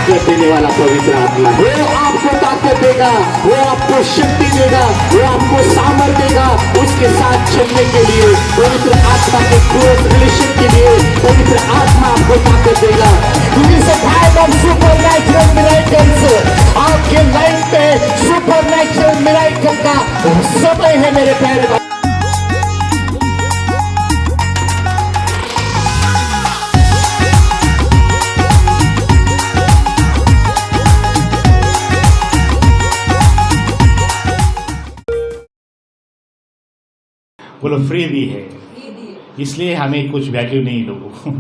ताकत देने वाला पवित्र आत्मा, वो आपको ताकत देगा, वो आपको शक्ति देगा, वो आपको सामर्थ्य देगा उसके साथ चलने के लिए। पवित्र आत्मा के क्लोज रिलेशन के लिए पवित्र आत्मा आपको ताकत देगा। सुपरनैचुरल मिरेकल्स, आपके लाइफ में सुपरनैचुरल मिरेकल का समय है मेरे प्यारे भाई। बोलो फ्री भी है, इसलिए हमें कुछ वैल्यू नहीं लोगों को।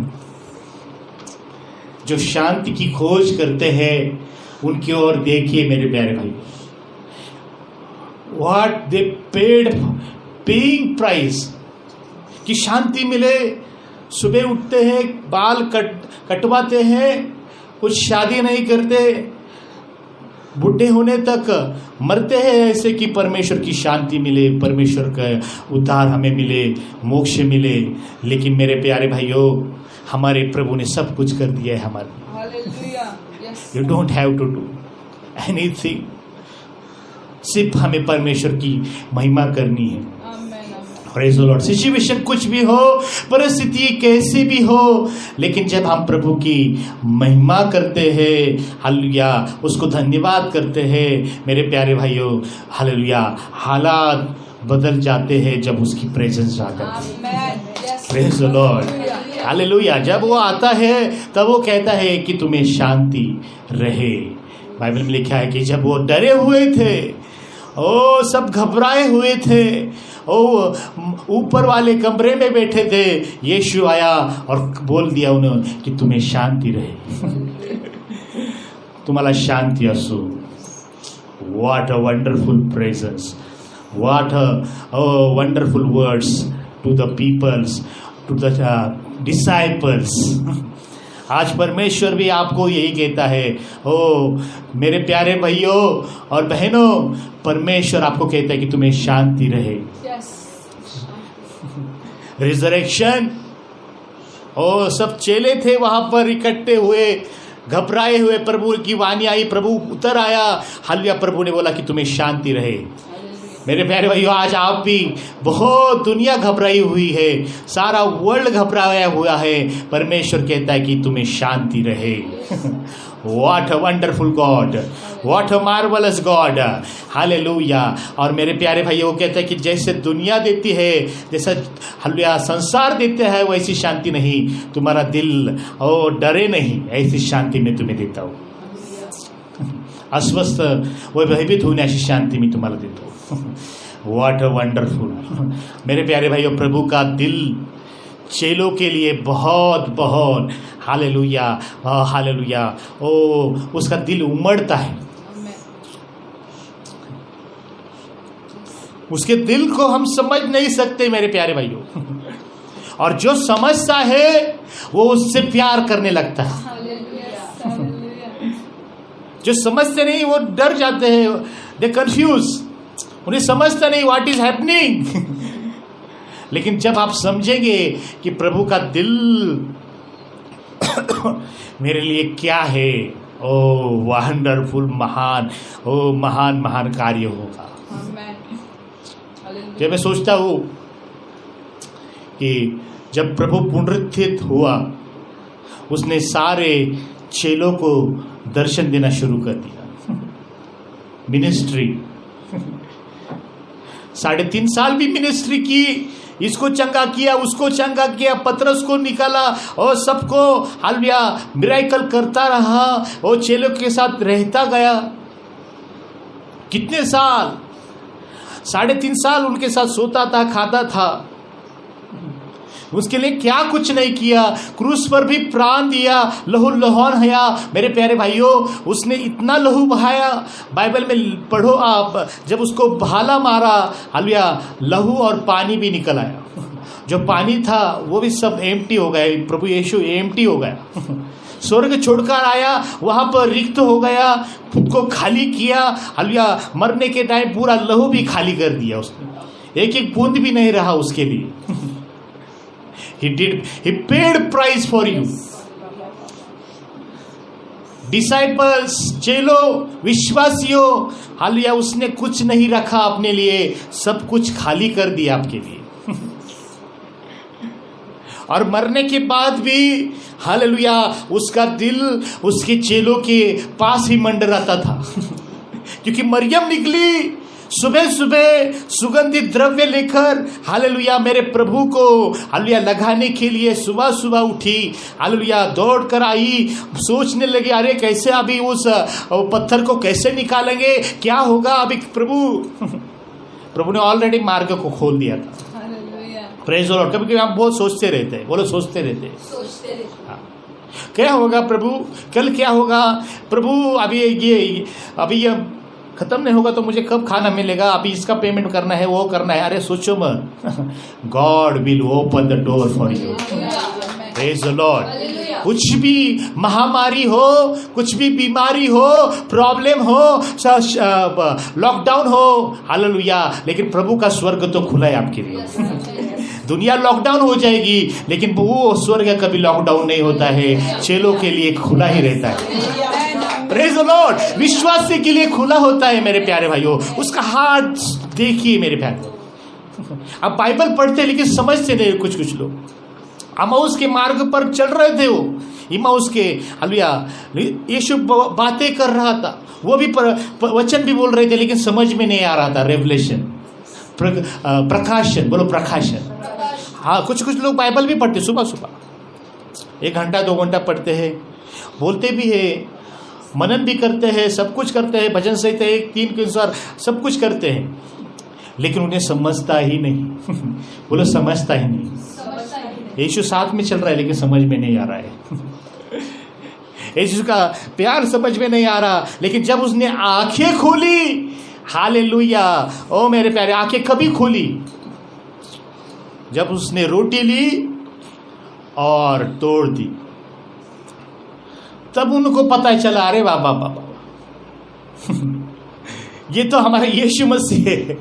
जो शांति की खोज करते हैं उनकी ओर देखिए मेरे प्यारे भाई, what they paid paying price कि शांति मिले। सुबह उठते हैं, बाल कटवाते हैं, कुछ शादी नहीं करते, बुढ़े होने तक मरते हैं ऐसे कि परमेश्वर की शांति मिले, परमेश्वर का उद्धार हमें मिले, मोक्ष मिले। लेकिन मेरे प्यारे भाइयों, हमारे प्रभु ने सब कुछ कर दिया है हमारे। You don't have to do anything, सिर्फ हमें परमेश्वर की महिमा करनी है। Praise the Lord. सिचुएशन कुछ भी हो, परिस्थिति कैसी भी हो, लेकिन जब हम प्रभु की महिमा करते हैं, हालेलुया, उसको धन्यवाद करते हैं मेरे प्यारे भाइयों, हालेलुया, हालात बदल जाते हैं जब उसकी प्रेजेंस आता है। Praise the Lord, hallelujah. जब वो आता है तब वो कहता है कि तुम्हें शांति रहे। बाइबल में लिखा है कि जब वो डरे हुए थे, ओ सब घबराए हुए थे, ओ ऊपर वाले कमरे में बैठे थे, यीशु आया और बोल दिया उन्होंने कि तुम्हें शांति रहे। तुम्हाला शांति असो। What a wonderful presence, what a wonderful words to the peoples, to the disciples. आज परमेश्वर भी आपको यही कहता है, ओ मेरे प्यारे भाइयों और बहनों, परमेश्वर आपको कहता है कि तुम्हें शांति रहे। रिजरेक्शन, ओ सब चेले थे वहां पर इकट्ठे हुए, घबराए हुए, प्रभु की वाणी आई, प्रभु उतर आया, हालेलुया। प्रभु ने बोला कि तुम्हें शांति रहे। मेरे प्यारे भाइयों, आज आप भी, बहुत दुनिया घबराई हुई है, सारा वर्ल्ड घबराया हुआ है, परमेश्वर कहता है कि तुम्हें शांति रहे। What a wonderful God, what a marvellous God, hallelujah. और मेरे प्यारे भाइयों, वो कहता है कि जैसे दुनिया देती है, जैसा हालेलुया संसार देते हैं, वैसी शांति नहीं, तुम्हारा दिल ओ डरे नहीं, ऐसी शांति मैं तुम्हें देता हूँ। अस्वस्थ व भयभीत होने ऐसी शांति मैं तुम्हारा देता हूँ। What a wonderful. मेरे प्यारे भाइयों, प्रभु का दिल चेलों के लिए बहुत बहुत, हालेलुया, हालेलुया, ओ उसका दिल उमड़ता है। उसके दिल को हम समझ नहीं सकते मेरे प्यारे भाइयों, और जो समझता है वो उससे प्यार करने लगता है। जो समझते नहीं वो डर जाते हैं, दे कंफ्यूज, उन्हें समझता नहीं व्हाट इज हैपनिंग। लेकिन जब आप समझेंगे कि प्रभु का दिल मेरे लिए क्या है, ओ वंडरफुल, महान, ओ महान महान कार्य होगा। जब मैं सोचता हूँ कि जब प्रभु पुनरुत्थित हुआ, उसने सारे चेलों को दर्शन देना शुरू कर दिया। मिनिस्ट्री 3.5 साल भी मिनिस्ट्री की, इसको चंगा किया, उसको चंगा किया, पतरस को निकाला और सबको हालेलुया मिरेकल करता रहा, और चेलों के साथ रहता गया। कितने साल, 3.5 साल उनके साथ सोता था, खाता था। उसके लिए क्या कुछ नहीं किया, क्रूस पर भी प्राण दिया, लहू लुहान हया। मेरे प्यारे भाइयों, उसने इतना लहू बहाया, बाइबल में पढ़ो आप, जब उसको भाला मारा, हालेलुया, लहू और पानी भी निकल आया। जो पानी था वो भी सब एम्प्टी हो गया, प्रभु यीशु एम्प्टी हो गया। स्वर्ग छोड़कर आया, वहां पर रिक्त हो गया, खुद को खाली किया, हालेलुया। मरने के टाइम पूरा लहू भी खाली कर दिया उसने, एक एक बूंद भी नहीं रहा उसके लिए। He paid price for you. Disciples, चेलों, विश्वासियों, हालेलुया, उसने कुछ नहीं रखा अपने लिए, सब कुछ खाली कर दिया आपके लिए। और मरने के बाद भी हालेलुया उसका दिल उसके चेलों के पास ही मंडराता था क्योंकि मरियम निकली सुबह सुबह सुगंधित द्रव्य लेकर, हालेलुया, मेरे प्रभु को हालेलुया लगाने के लिए सुबह सुबह उठी, हालेलुया, दौड़ कर आई। सोचने लगे, अरे कैसे अभी उस पत्थर को कैसे निकालेंगे, क्या होगा अभी। प्रभु ने ऑलरेडी मार्ग को खोल दिया था। Praise the Lord. कभी कभी हम बहुत सोचते रहते हैं, बोलो सोचते रहते हैं। हाँ, क्या होगा प्रभु, कल क्या होगा प्रभु, अभी ये खत्म नहीं होगा तो मुझे कब खाना मिलेगा, अभी इसका पेमेंट करना है, वो करना है। अरे सोचो मत, God will open the door for you. Praise the Lord. कुछ भी महामारी हो, कुछ भी बीमारी हो, प्रॉब्लम हो, लॉकडाउन हो, हालेलुया, लेकिन प्रभु का स्वर्ग तो खुला है आपके लिए। दुनिया लॉकडाउन हो जाएगी लेकिन वो स्वर्ग कभी लॉकडाउन नहीं होता है, चेलों के लिए खुला ही रहता है। Praise the Lord. विश्वासी के लिए खुला होता है मेरे प्यारे भाइयों। उसका हाथ देखिए मेरे प्यारे। अब बाइबल पढ़ते लेकिन समझते नहीं कुछ लोग। अमाउस के मार्ग पर चल रहे थे वो, इमाउस के, हालेलुया, यीशु बातें कर रहा था, वो भी वचन भी बोल रहे थे लेकिन समझ में नहीं आ रहा था। रेवलेशन, प्रकाशन, बोलो प्रकाशन। हाँ, कुछ लोग बाइबल भी पढ़ते सुबह सुबह, 1 घंटा 2 घंटा पढ़ते हैं, बोलते भी है, मनन भी करते हैं, सब कुछ करते हैं, भजन सहित 1-3 के अनुसार सब कुछ करते हैं, लेकिन उन्हें समझता ही नहीं। बोलो समझता ही नहीं। यीशु साथ में चल रहा है लेकिन समझ में नहीं आ रहा है। यीशु का प्यार समझ में नहीं आ रहा, लेकिन जब उसने आंखें खोली, हालेलुया, ओ मेरे प्यारे, आंखें कभी खोली जब उसने रोटी ली और तोड़ दी, तब उनको पता चला, अरे बाबा ये तो हमारा यीशु मसीह है।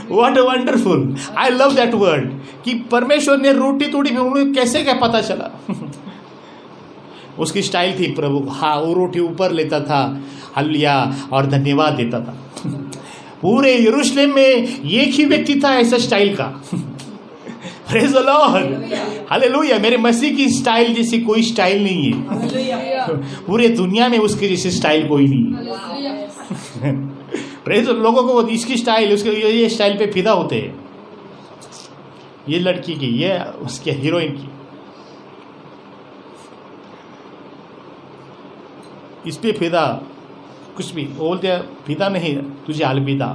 What a wonderful, I love that word, कि परमेश्वर ने रोटी तोड़ी, उन्हें कैसे क्या पता चला। उसकी स्टाइल थी प्रभु, हाँ, वो रोटी ऊपर लेता था, हालेलुया, और धन्यवाद देता था। पूरे यरूशलेम में एक ही व्यक्ति था ऐसा स्टाइल का। Praise the Lord, hallelujah. मेरे मसीह की स्टाइल जैसी कोई स्टाइल नहीं है, पूरे दुनिया में उसकी जैसी स्टाइल कोई नहीं है। प्रेज, लोगों को इसकी स्टाइल, उसके ये स्टाइल पे फिदा होते हैं, ये लड़की की, ये उसके हीरोइन की, इस पे फिदा, कुछ भी बोलते हैं, फिदा नहीं, तुझे अलविदा,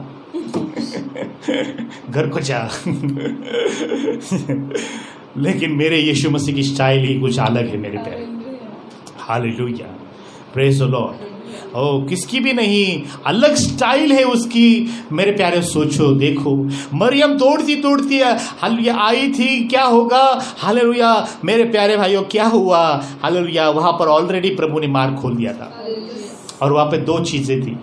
घर को जा। लेकिन मेरे यीशु मसीह की स्टाइल ही कुछ अलग है मेरे प्यारे। Hallelujah, praise the Lord. ओ, किसकी भी नहीं, अलग स्टाइल है उसकी मेरे प्यारे। सोचो, देखो, मरियम दौड़ती हालेलुया आई थी, क्या होगा, हालेलुया, मेरे प्यारे भाइयों, क्या हुआ, हालेलुया, वहां पर ऑलरेडी प्रभु ने मार्ग खोल दिया था, और वहां पे 2 चीजें थी,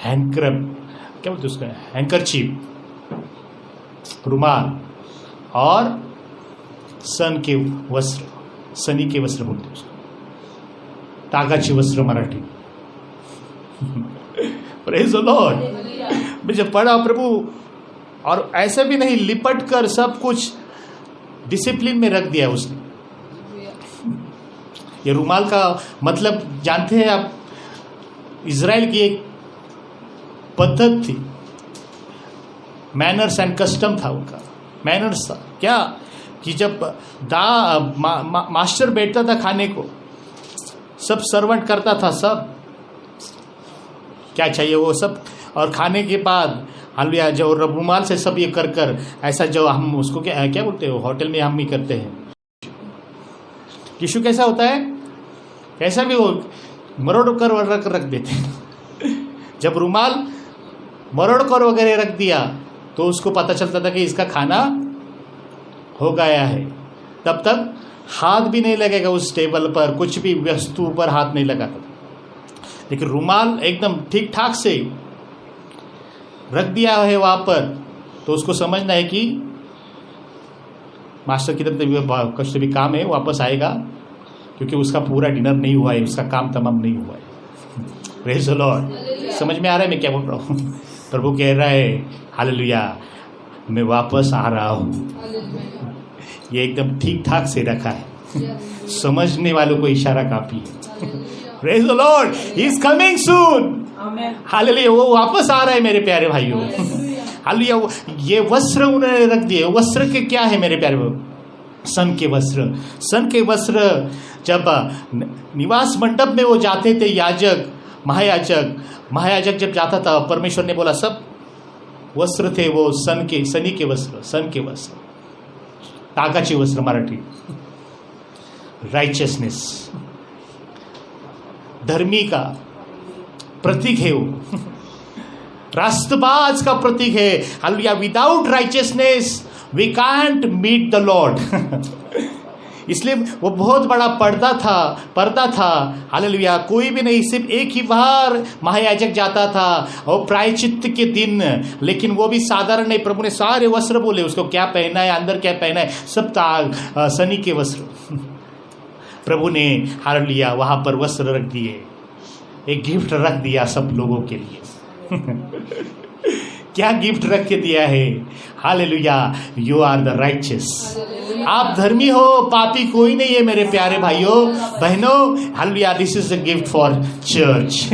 क्या बोलते उसका, हैंकरचीफ, रुमाल, और सन के वस्त्र, सनी के वस्त्र बोलते उसको, तागाची वस्त्र मराठी। Praise the Lord. मैं जब पढ़ा प्रभु, और ऐसे भी नहीं, लिपट कर सब कुछ डिसिप्लिन में रख दिया उसने। ये रुमाल का मतलब जानते हैं आप, इज़राइल की एक पद्धत थी, मैनर्स एंड कस्टम था उनका। मैनर्स था क्या, कि जब मास्टर बैठता था खाने को, सब सर्वेंट करता था, सब क्या चाहिए वो सब, और खाने के बाद हालेलुया, जो रुमाल से सब ये कर ऐसा, जो हम उसको क्या बोलते हो, होटल में हम ही करते हैं। टिश्यू कैसा होता है, कैसा भी हो, मरोड़ कर रख देते हैं। जब रुमाल मरोड़ कर वगैरह रख दिया तो उसको पता चलता था कि इसका खाना हो गया है। तब तक हाथ भी नहीं लगेगा उस टेबल पर, कुछ भी वस्तु पर हाथ नहीं लगाता था। लेकिन रुमाल एकदम ठीक ठाक से रख दिया है वहां पर, तो उसको समझना है कि मास्टर की तरफ कुछ भी काम है, वापस आएगा, क्योंकि उसका पूरा डिनर नहीं हुआ है, उसका काम तमाम नहीं हुआ है। Praise the Lord. समझ में आ रहा है मैं क्या बोल रहा हूँ? प्रभु कह रहा है हालेलुया, मैं वापस आ रहा हूँ। ये एकदम ठीक ठाक से रखा है, समझने वालों को इशारा काफी है। Praise the Lord, he is coming soon. Hallelujah, वो वापस आ रहा है मेरे प्यारे भाइयों। हालेलुया, ये वस्त्र उन्होंने रख दिए। वस्त्र के क्या है मेरे प्यारे भाइयों? सन के वस्त्र। सन के वस्त्र जब निवास मंडप में वो जाते थे, याजक महायाजक जब जाता था, परमेश्वर ने बोला सब वस्त्र थे वो सनी के वस्त्र, सन के वस्त्र, ताकाचे वस्त्र, मराठी राइचियसनेस, धर्मी का प्रतीक है वो, राष्ट्रबाज का प्रतीक है। Hallelujah, without righteousness we can't meet the Lord. इसलिए वो बहुत बड़ा पर्दा था। हालेलुया, कोई भी नहीं, सिर्फ एक ही बार महायाजक जाता था और प्रायश्चित्त के दिन, लेकिन वो भी साधारण नहीं। प्रभु ने सारे वस्त्र बोले उसको, क्या पहना है, अंदर क्या पहना है, सब सनी के वस्त्र। प्रभु ने हालेलुया वहां पर वस्त्र रख दिए, एक गिफ्ट रख दिया सब लोगों के लिए। क्या गिफ्ट रख के दिया है? Hallelujah, you are the righteous. आप धर्मी हो, पापी कोई नहीं है मेरे प्यारे भाइयों बहनों। Hallelujah, this is a gift for church.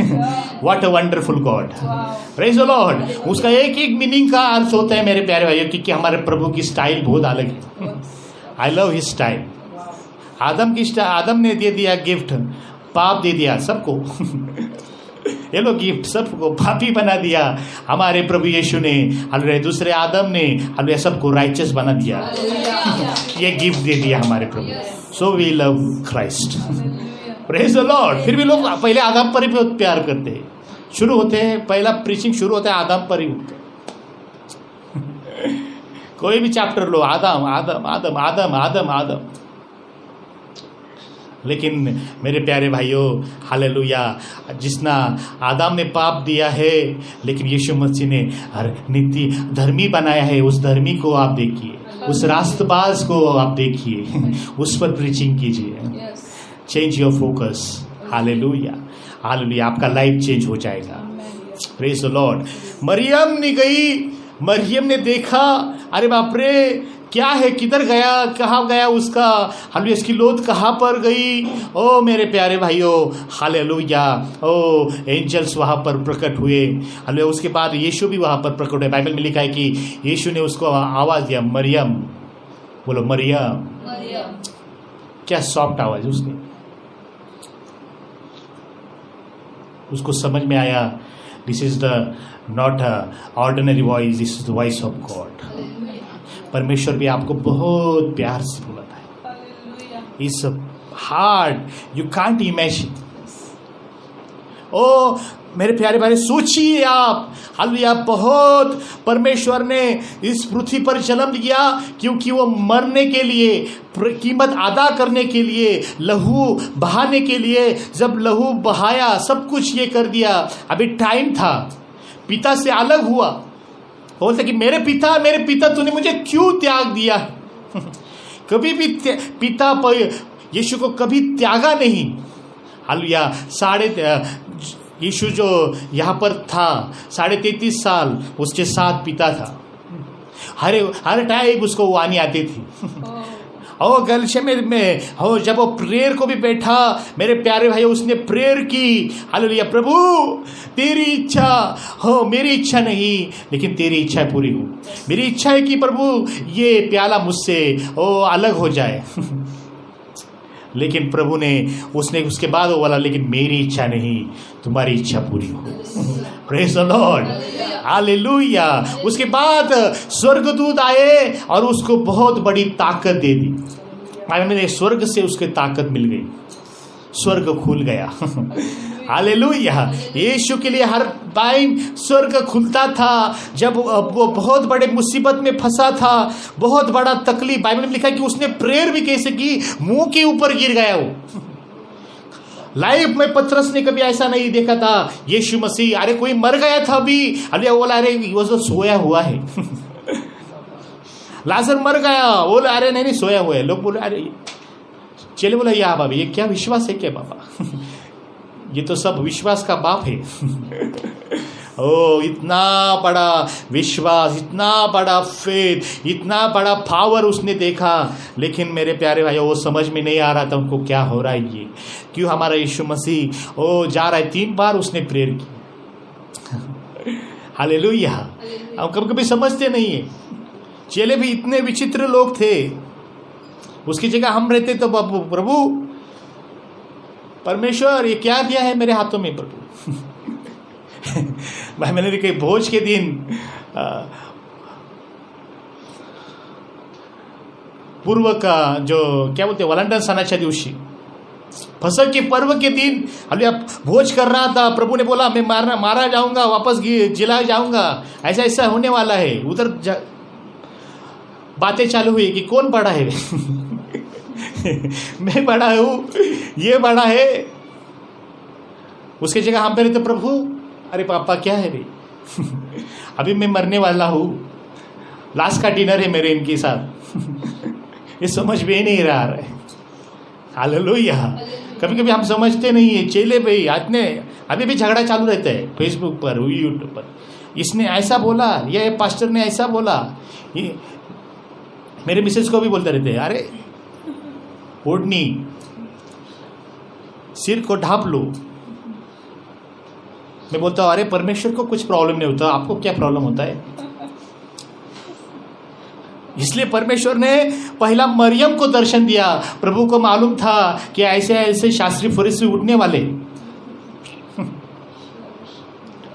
What a wonderful God. Praise the Lord. उसका एक एक मीनिंग का अर्थ होता है मेरे प्यारे भाइयों, क्योंकि हमारे प्रभु की स्टाइल बहुत अलग है। I love his style. आदम ने दे दिया गिफ्ट, पाप दे दिया सबको। ये लो गिफ्ट, सबको पापी बना दिया। हमारे प्रभु यीशु ने, हालेलुया, दूसरे आदम ने, हालेलुया, सबको राइचियस बना दिया। ये गिफ्ट दे दिया हमारे प्रभु। So we love Christ. Praise the Lord. फिर भी लोग पहले आदम पर ही बहुत प्यार करते हैं। शुरू होते हैं, पहला प्रीचिंग शुरू होता है आदम पर ही होते हैं। कोई भी चैप्टर लो, आदम आदम आदम आदम आदम आदम। लेकिन मेरे प्यारे भाइयों, हालेलुया, जिसना आदम ने पाप दिया है, लेकिन यीशु मसीह ने नित्य धर्मी बनाया है। उस धर्मी को आप देखिए, उस रास्तबाज को आप देखिए, उस पर प्रीचिंग कीजिए। Change your focus. Hallelujah, hallelujah, आपका लाइफ चेंज हो जाएगा। Praise the Lord. मरियम ने देखा, अरे बाप रे, क्या है, किधर गया, कहाँ गया उसका, हालेलुया, इसकी लोथ कहाँ पर गई। ओ मेरे प्यारे भाइयों, हालेलुया, ओ एंजल्स वहाँ पर प्रकट हुए। हालेलुया, उसके बाद यीशु भी वहाँ पर प्रकट हुए। बाइबल में लिखा है कि यीशु ने उसको आवाज़ दिया, मरियम। बोलो मरियम। क्या सॉफ्ट आवाज है उसकी। उसको समझ में आया, this is the not ordinary voice, this is the voice of God. परमेश्वर भी आपको बहुत प्यार से बुलाता है। It's hard, you can't imagine. ओ मेरे प्यारे भाई, सोचिए आप, हालेलुया, बहुत परमेश्वर ने इस पृथ्वी पर जन्म लिया, क्योंकि वो मरने के लिए, कीमत अदा करने के लिए, लहू बहाने के लिए। जब लहू बहाया, सब कुछ ये कर दिया, अभी टाइम था, पिता से अलग हुआ। बोलते कि मेरे पिता तूने मुझे क्यों त्याग दिया। कभी भी पिता पर यीशु को कभी त्यागा नहीं। हालेलुया, यीशु जो यहाँ पर था 33.5 साल, उसके साथ पिता था। हर टाइम उसको वो आनी आती थी। और गलशे में हो, जब वो प्रेयर को भी बैठा, मेरे प्यारे भाई, उसने प्रेयर की, हालेलुया, प्रभु तेरी इच्छा हो, मेरी इच्छा नहीं, लेकिन तेरी इच्छा पूरी हो। मेरी इच्छा है कि प्रभु ये प्याला मुझसे अलग हो जाए। लेकिन प्रभु ने, उसने उसके बाद वो बोला, लेकिन मेरी इच्छा नहीं, तुम्हारी इच्छा पूरी हो। Praise the Lord, hallelujah. उसके बाद स्वर्गदूत आए और उसको बहुत बड़ी ताकत दे दी। मैंने स्वर्ग से उसके ताकत मिल गई, स्वर्ग खुल गया। हालेलुया। यीशु के लिए हर टाइम स्वर्ग खुलता था। जब वो बहुत बड़े मुसीबत में फंसा था, बहुत बड़ा तकलीफ, बाइबल में लिखा है कि उसने प्रेयर भी कैसे की, मुंह के ऊपर गिर गया वो। लाइफ में पतरस ने कभी ऐसा नहीं देखा था। यीशु मसीह, अरे कोई मर गया था अभी, अरे बोला, अरे वो तो सोया हुआ है। लाजर मर गया, बोला, अरे नहीं सोया हुआ है। लोग बोले, अरे चेले बोला या बाबा ये क्या विश्वास है क्या बाबा? ये तो सब विश्वास का बाप है। ओ इतना बड़ा विश्वास, इतना बड़ा फेथ, इतना बड़ा पावर उसने देखा, लेकिन मेरे प्यारे भाई वो समझ में नहीं आ रहा था उनको क्या हो रहा है, ये क्यों हमारा यीशु मसीह ओ जा रहा है। 3 बार उसने प्रेयर की। हालेलुया। हम कभी कभी समझते नहीं है, चेले भी इतने विचित्र लोग थे, उसकी जगह हम रहते तो प्रभु परमेश्वर ये क्या दिया है मेरे हाथों में प्रभु। भाई मैंने देखा भोज के दिन पूर्व का जो क्या बोलते वलंडन सणाच्या दिवशी फसक के पर्व के दिन अभी आप भोज कर रहा था, प्रभु ने बोला मैं मारा जाऊंगा, वापस जिला जाऊंगा, ऐसा ऐसा होने वाला है। उधर बातें चालू हुई कि कौन बड़ा है। मैं बड़ा हूं, ये बड़ा है। उसकी जगह हम पे रहते प्रभु अरे पापा क्या है रे। अभी मैं मरने वाला हूं, लास्ट का डिनर है मेरे इनके साथ। ये समझ में ही नहीं रहा है। हालेलुया। कभी कभी हम समझते नहीं है। चेले भाई अभी भी झगड़ा चालू रहता है फेसबुक पर, यूट्यूब पर, इसने ऐसा बोला, ये पास्टर ने ऐसा बोला। ये मेरे मिसेस को भी बोलते रहते हैं अरे ओढ़नी सिर को ढांप लो। मैं बोलता हूं अरे परमेश्वर को कुछ प्रॉब्लम नहीं होता, आपको क्या प्रॉब्लम होता है। इसलिए परमेश्वर ने पहला मरियम को दर्शन दिया। प्रभु को मालूम था कि ऐसे ऐसे शास्त्री फरीसी उठने वाले।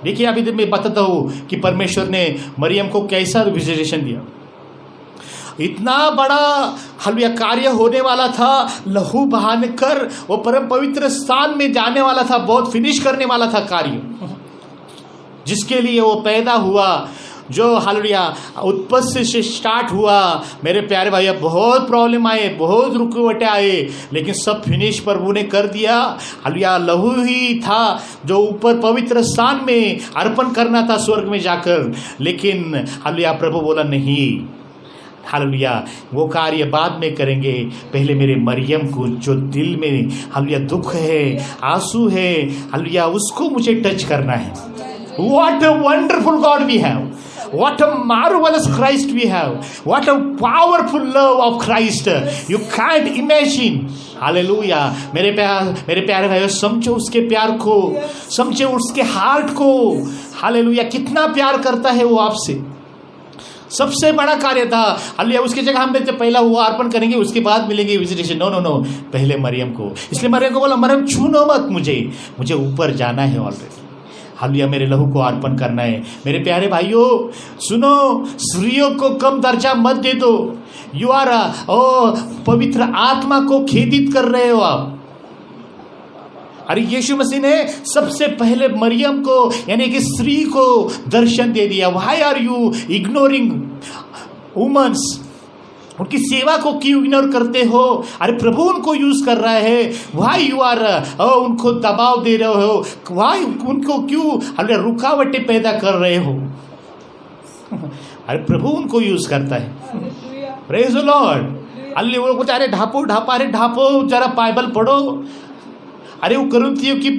देखिए अभी मैं बताता हूं कि परमेश्वर ने मरियम को कैसा विजिटेशन दिया। इतना बड़ा हालेलुया कार्य होने वाला था, लहू बहाने कर वो परम पवित्र स्थान में जाने वाला था, बहुत फिनिश करने वाला था कार्य जिसके लिए वो पैदा हुआ, जो हालेलुया उत्पत्ति से स्टार्ट हुआ। मेरे प्यारे भाई बहुत प्रॉब्लम आए, बहुत रुकावटें आए, लेकिन सब फिनिश प्रभु ने कर दिया। हालेलुया लहू ही था जो ऊपर पवित्र स्थान में अर्पण करना था स्वर्ग में जाकर, लेकिन हालेलुया प्रभु बोला नहीं, हालेलुया वो कार्य बाद में करेंगे, पहले मेरे मरियम को जो दिल में हालेलुया दुख है, आंसू है, हालेलुया उसको मुझे टच करना है। What a wonderful God we have. What a marvelous Christ we have. What a powerful love of Christ. You can't imagine. Hallelujah. मेरे प्यारे भाइयों समझो उसके प्यार को, समझो उसके हार्ट को। हालेलुया कितना प्यार करता है वो आपसे। सबसे बड़ा कार्य था। हालेलुया उसकी जगह हम देते पहला वो अर्पण करेंगे, उसके बाद मिलेंगे विजिटेशन। नो नो नो, पहले मरियम को। इसलिए मरियम को बोला मरियम छूनो मत, मुझे ऊपर जाना है ऑलरेडी। हालेलुया मेरे लहू को अर्पण करना है। मेरे प्यारे भाइयों सुनो, स्त्रियों को कम दर्जा मत दे दो। यू आर पवित्र आत्मा को खेदित कर रहे हो आप। अरे यीशु मसीह ने सबसे पहले मरियम को यानी कि स्त्री को दर्शन दे दिया। Why are you ignoring womens? उनकी सेवा को क्यों इग्नोर करते हो? अरे प्रभु उनको यूज कर रहा है। व्हाई यू आर उनको दबाव दे रहे हो? व्हाई उनको क्यों अरे रुकावटें पैदा कर रहे हो? अरे प्रभु उनको यूज करता है। Praise the Lord. अल्ले वो कुछ अरे ढापो जरा बाइबल पढ़ो। अरे वो कुरिन्थियों की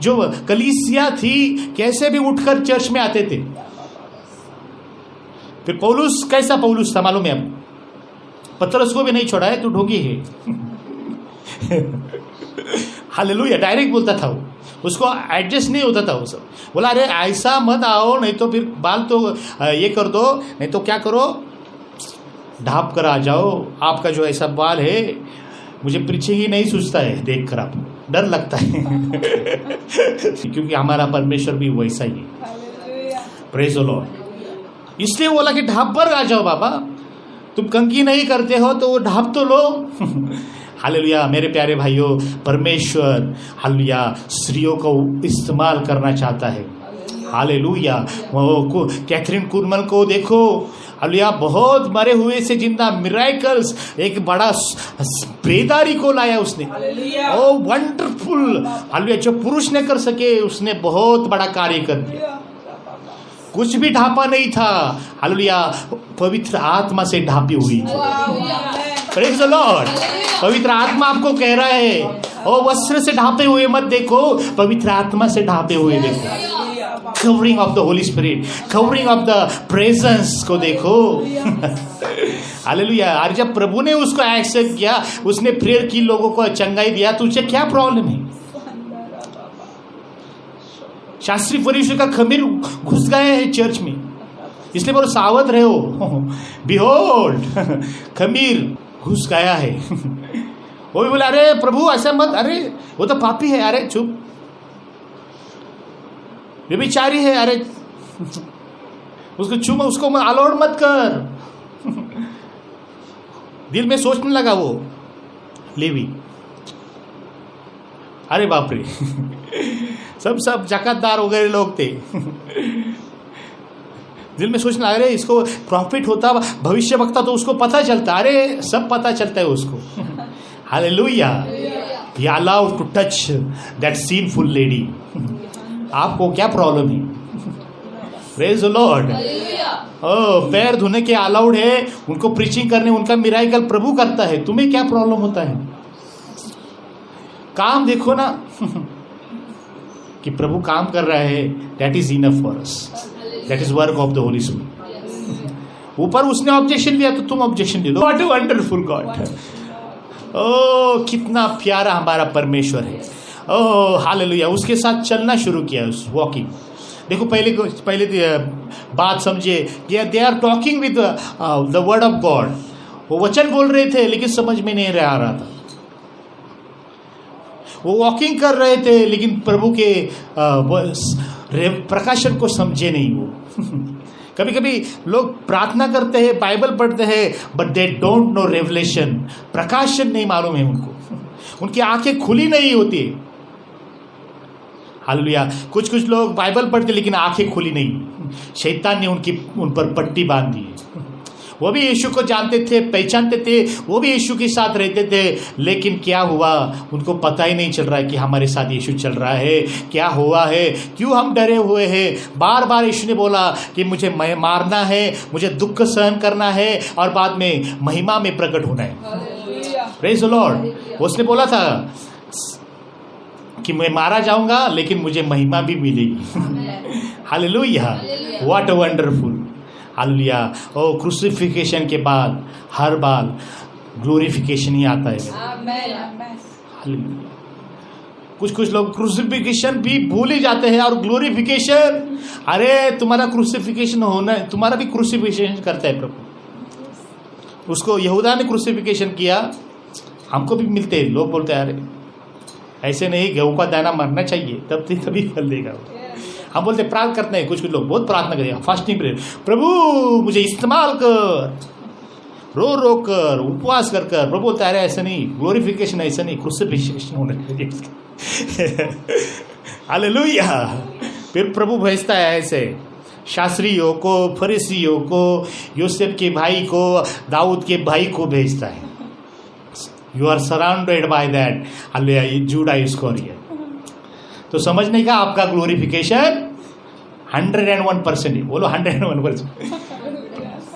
जो कलीसिया थी कैसे भी उठकर चर्च में आते थे। फिर पौलुस कैसा पौलुस था मालूम है आपको? पतरस को भी नहीं छोड़ा है, तू ढोंगी है। हालेलुया डायरेक्ट बोलता था वो, उसको एडजस्ट नहीं होता था। वो सब बोला अरे ऐसा मत आओ, नहीं तो फिर बाल तो ये कर दो, नहीं तो क्या करो ढाप कर आ जाओ। आपका जो ऐसा बाल है मुझे पीछे ही नहीं सूझता है, देख कर आपको डर लगता है। क्योंकि हमारा परमेश्वर भी वैसा ही है। Praise the Lord. इसलिए बोला कि ढाप पर आ जाओ बाबा, तुम कंकी नहीं करते हो तो वो ढाप तो लो। हालेलुया मेरे प्यारे भाइयों, परमेश्वर हालेलुया स्त्रियों को इस्तेमाल करना चाहता है। हालेलुया वो कैथरीन कुरमल को देखो, हालेलुया बहुत मरे हुए से जिंदा, मिराकल्स, एक बड़ा बेदारी को लाया उसने। ओ वंडरफुल हालेलुया, जो पुरुष ने कर सके उसने बहुत बड़ा कार्य कर दिया। कुछ भी ढापा नहीं था, हालेलुया पवित्र आत्मा से ढापी हुई थी। Praise the Lord. पवित्र आत्मा आपको कह रहा है, ओ वस्त्र से ढांपे हुए मत देखो, पवित्र आत्मा से ढांपे हुए देखो। Covering of the Holy spirit, covering of the presence को देखो। हालेलुया। और जब प्रभु ने उसको एक्सेप्ट किया, उसने प्रेयर की, लोगों को चंगाई दिया, तुझे क्या प्रॉब्लम है? शास्त्री फरीसियों का खमीर घुस गए हैं चर्च में, इसलिए बोलो सावध रहो। बिहोल्ड, खमीर घुस गया है। वो भी बोला, अरे प्रभु ऐसा मत, अरे वो तो पापी है, अरे चुप, व्यभिचारी है, अरे उसको चुप, उसको अलाउड मत कर। दिल में सोचने लगा वो लेवी, अरे बाप रे। सब जकातदार वगैरह लोग थे। दिल में सोचने लगा, अरे इसको प्रॉफिट होता, भविष्य वक्ता तो उसको पता चलता, अरे सब पता चलता है उसको। Hallelujah. He allowed to touch that sinful lady. आपको क्या प्रॉब्लम है? Praise the Lord. पैर धोने के अलाउड है, उनको प्रीचिंग करने, उनका मिराकल प्रभु करता है, तुम्हें क्या प्रॉब्लम होता है? काम देखो ना कि प्रभु काम कर रहा है, that is enough for us, that is work of the Holy Spirit. ऊपर उसने ऑब्जेक्शन लिया तो तुम ऑब्जेक्शन ले लो। What a wonderful God. ओ कितना प्यारा हमारा परमेश्वर है। Oh hallelujah. उसके साथ चलना शुरू किया, उस वॉकिंग। देखो पहले बात समझे, they are talking with the word of God. वो वचन बोल रहे थे लेकिन समझ में नहीं आ रहा था। वो वॉकिंग कर रहे थे लेकिन प्रभु के प्रकाशन को समझे नहीं वो। कभी कभी लोग प्रार्थना करते हैं, बाइबल पढ़ते हैं, but they don't know revelation. प्रकाशन नहीं मालूम है उनको, उनकी आंखें खुली नहीं होती। हालेलुया। कुछ लोग बाइबल पढ़ते लेकिन आंखें खुली नहीं, शैतान ने उन पर पट्टी बांध दी। वो भी यीशु को जानते थे, पहचानते थे, वो भी यीशु के साथ रहते थे, लेकिन क्या हुआ उनको पता ही नहीं चल रहा है कि हमारे साथ यीशु चल रहा है। क्या हुआ है, क्यों हम डरे हुए हैं? बार बार यीशु ने बोला कि मुझे मारना है, मुझे दुख सहन करना है और बाद में महिमा में प्रकट होना है। Praise the Lord. उसने बोला था कि मैं मारा जाऊंगा लेकिन मुझे महिमा भी मिलेगी। Hallelujah. What a wonderful. Hallelujah. ओ क्रूसिफिकेशन के बाद हर बार ग्लोरिफिकेशन ही आता है। हालेलुया। कुछ लोग क्रूसिफिकेशन भी भूल ही जाते हैं और ग्लोरिफिकेशन, अरे तुम्हारा क्रूसिफिकेशन होना है, तुम्हारा भी क्रूसिफिकेशन करता है प्रभु। उसको यहूदा ने क्रूसिफिकेशन किया, हमको भी मिलते हैं। लोग बोलते हैं अरे ऐसे नहीं, गेहूं का दाना मरना चाहिए तभी फल देगा। हम बोलते प्रार्थना करते हैं, कुछ लोग बहुत प्रार्थना करें, फास्टिंग प्रेयर, प्रभु मुझे इस्तेमाल कर, रो कर, उपवास कर। प्रभु बोलता है अरे ऐसा नहीं, ग्लोरिफिकेशन ऐसा नहीं, क्रूसिफिकेशन होना चाहिए। हालेलुया। फिर प्रभु भेजता है ऐसे शास्त्रियों को, फरीसियों को, यूसुफ के भाई को, दाऊद के भाई को भेजता है। You are surrounded by that. Hallelujah. Judas Iscariot. तो समझने का आपका ग्लोरिफिकेशन 101% है। बोलो 101%।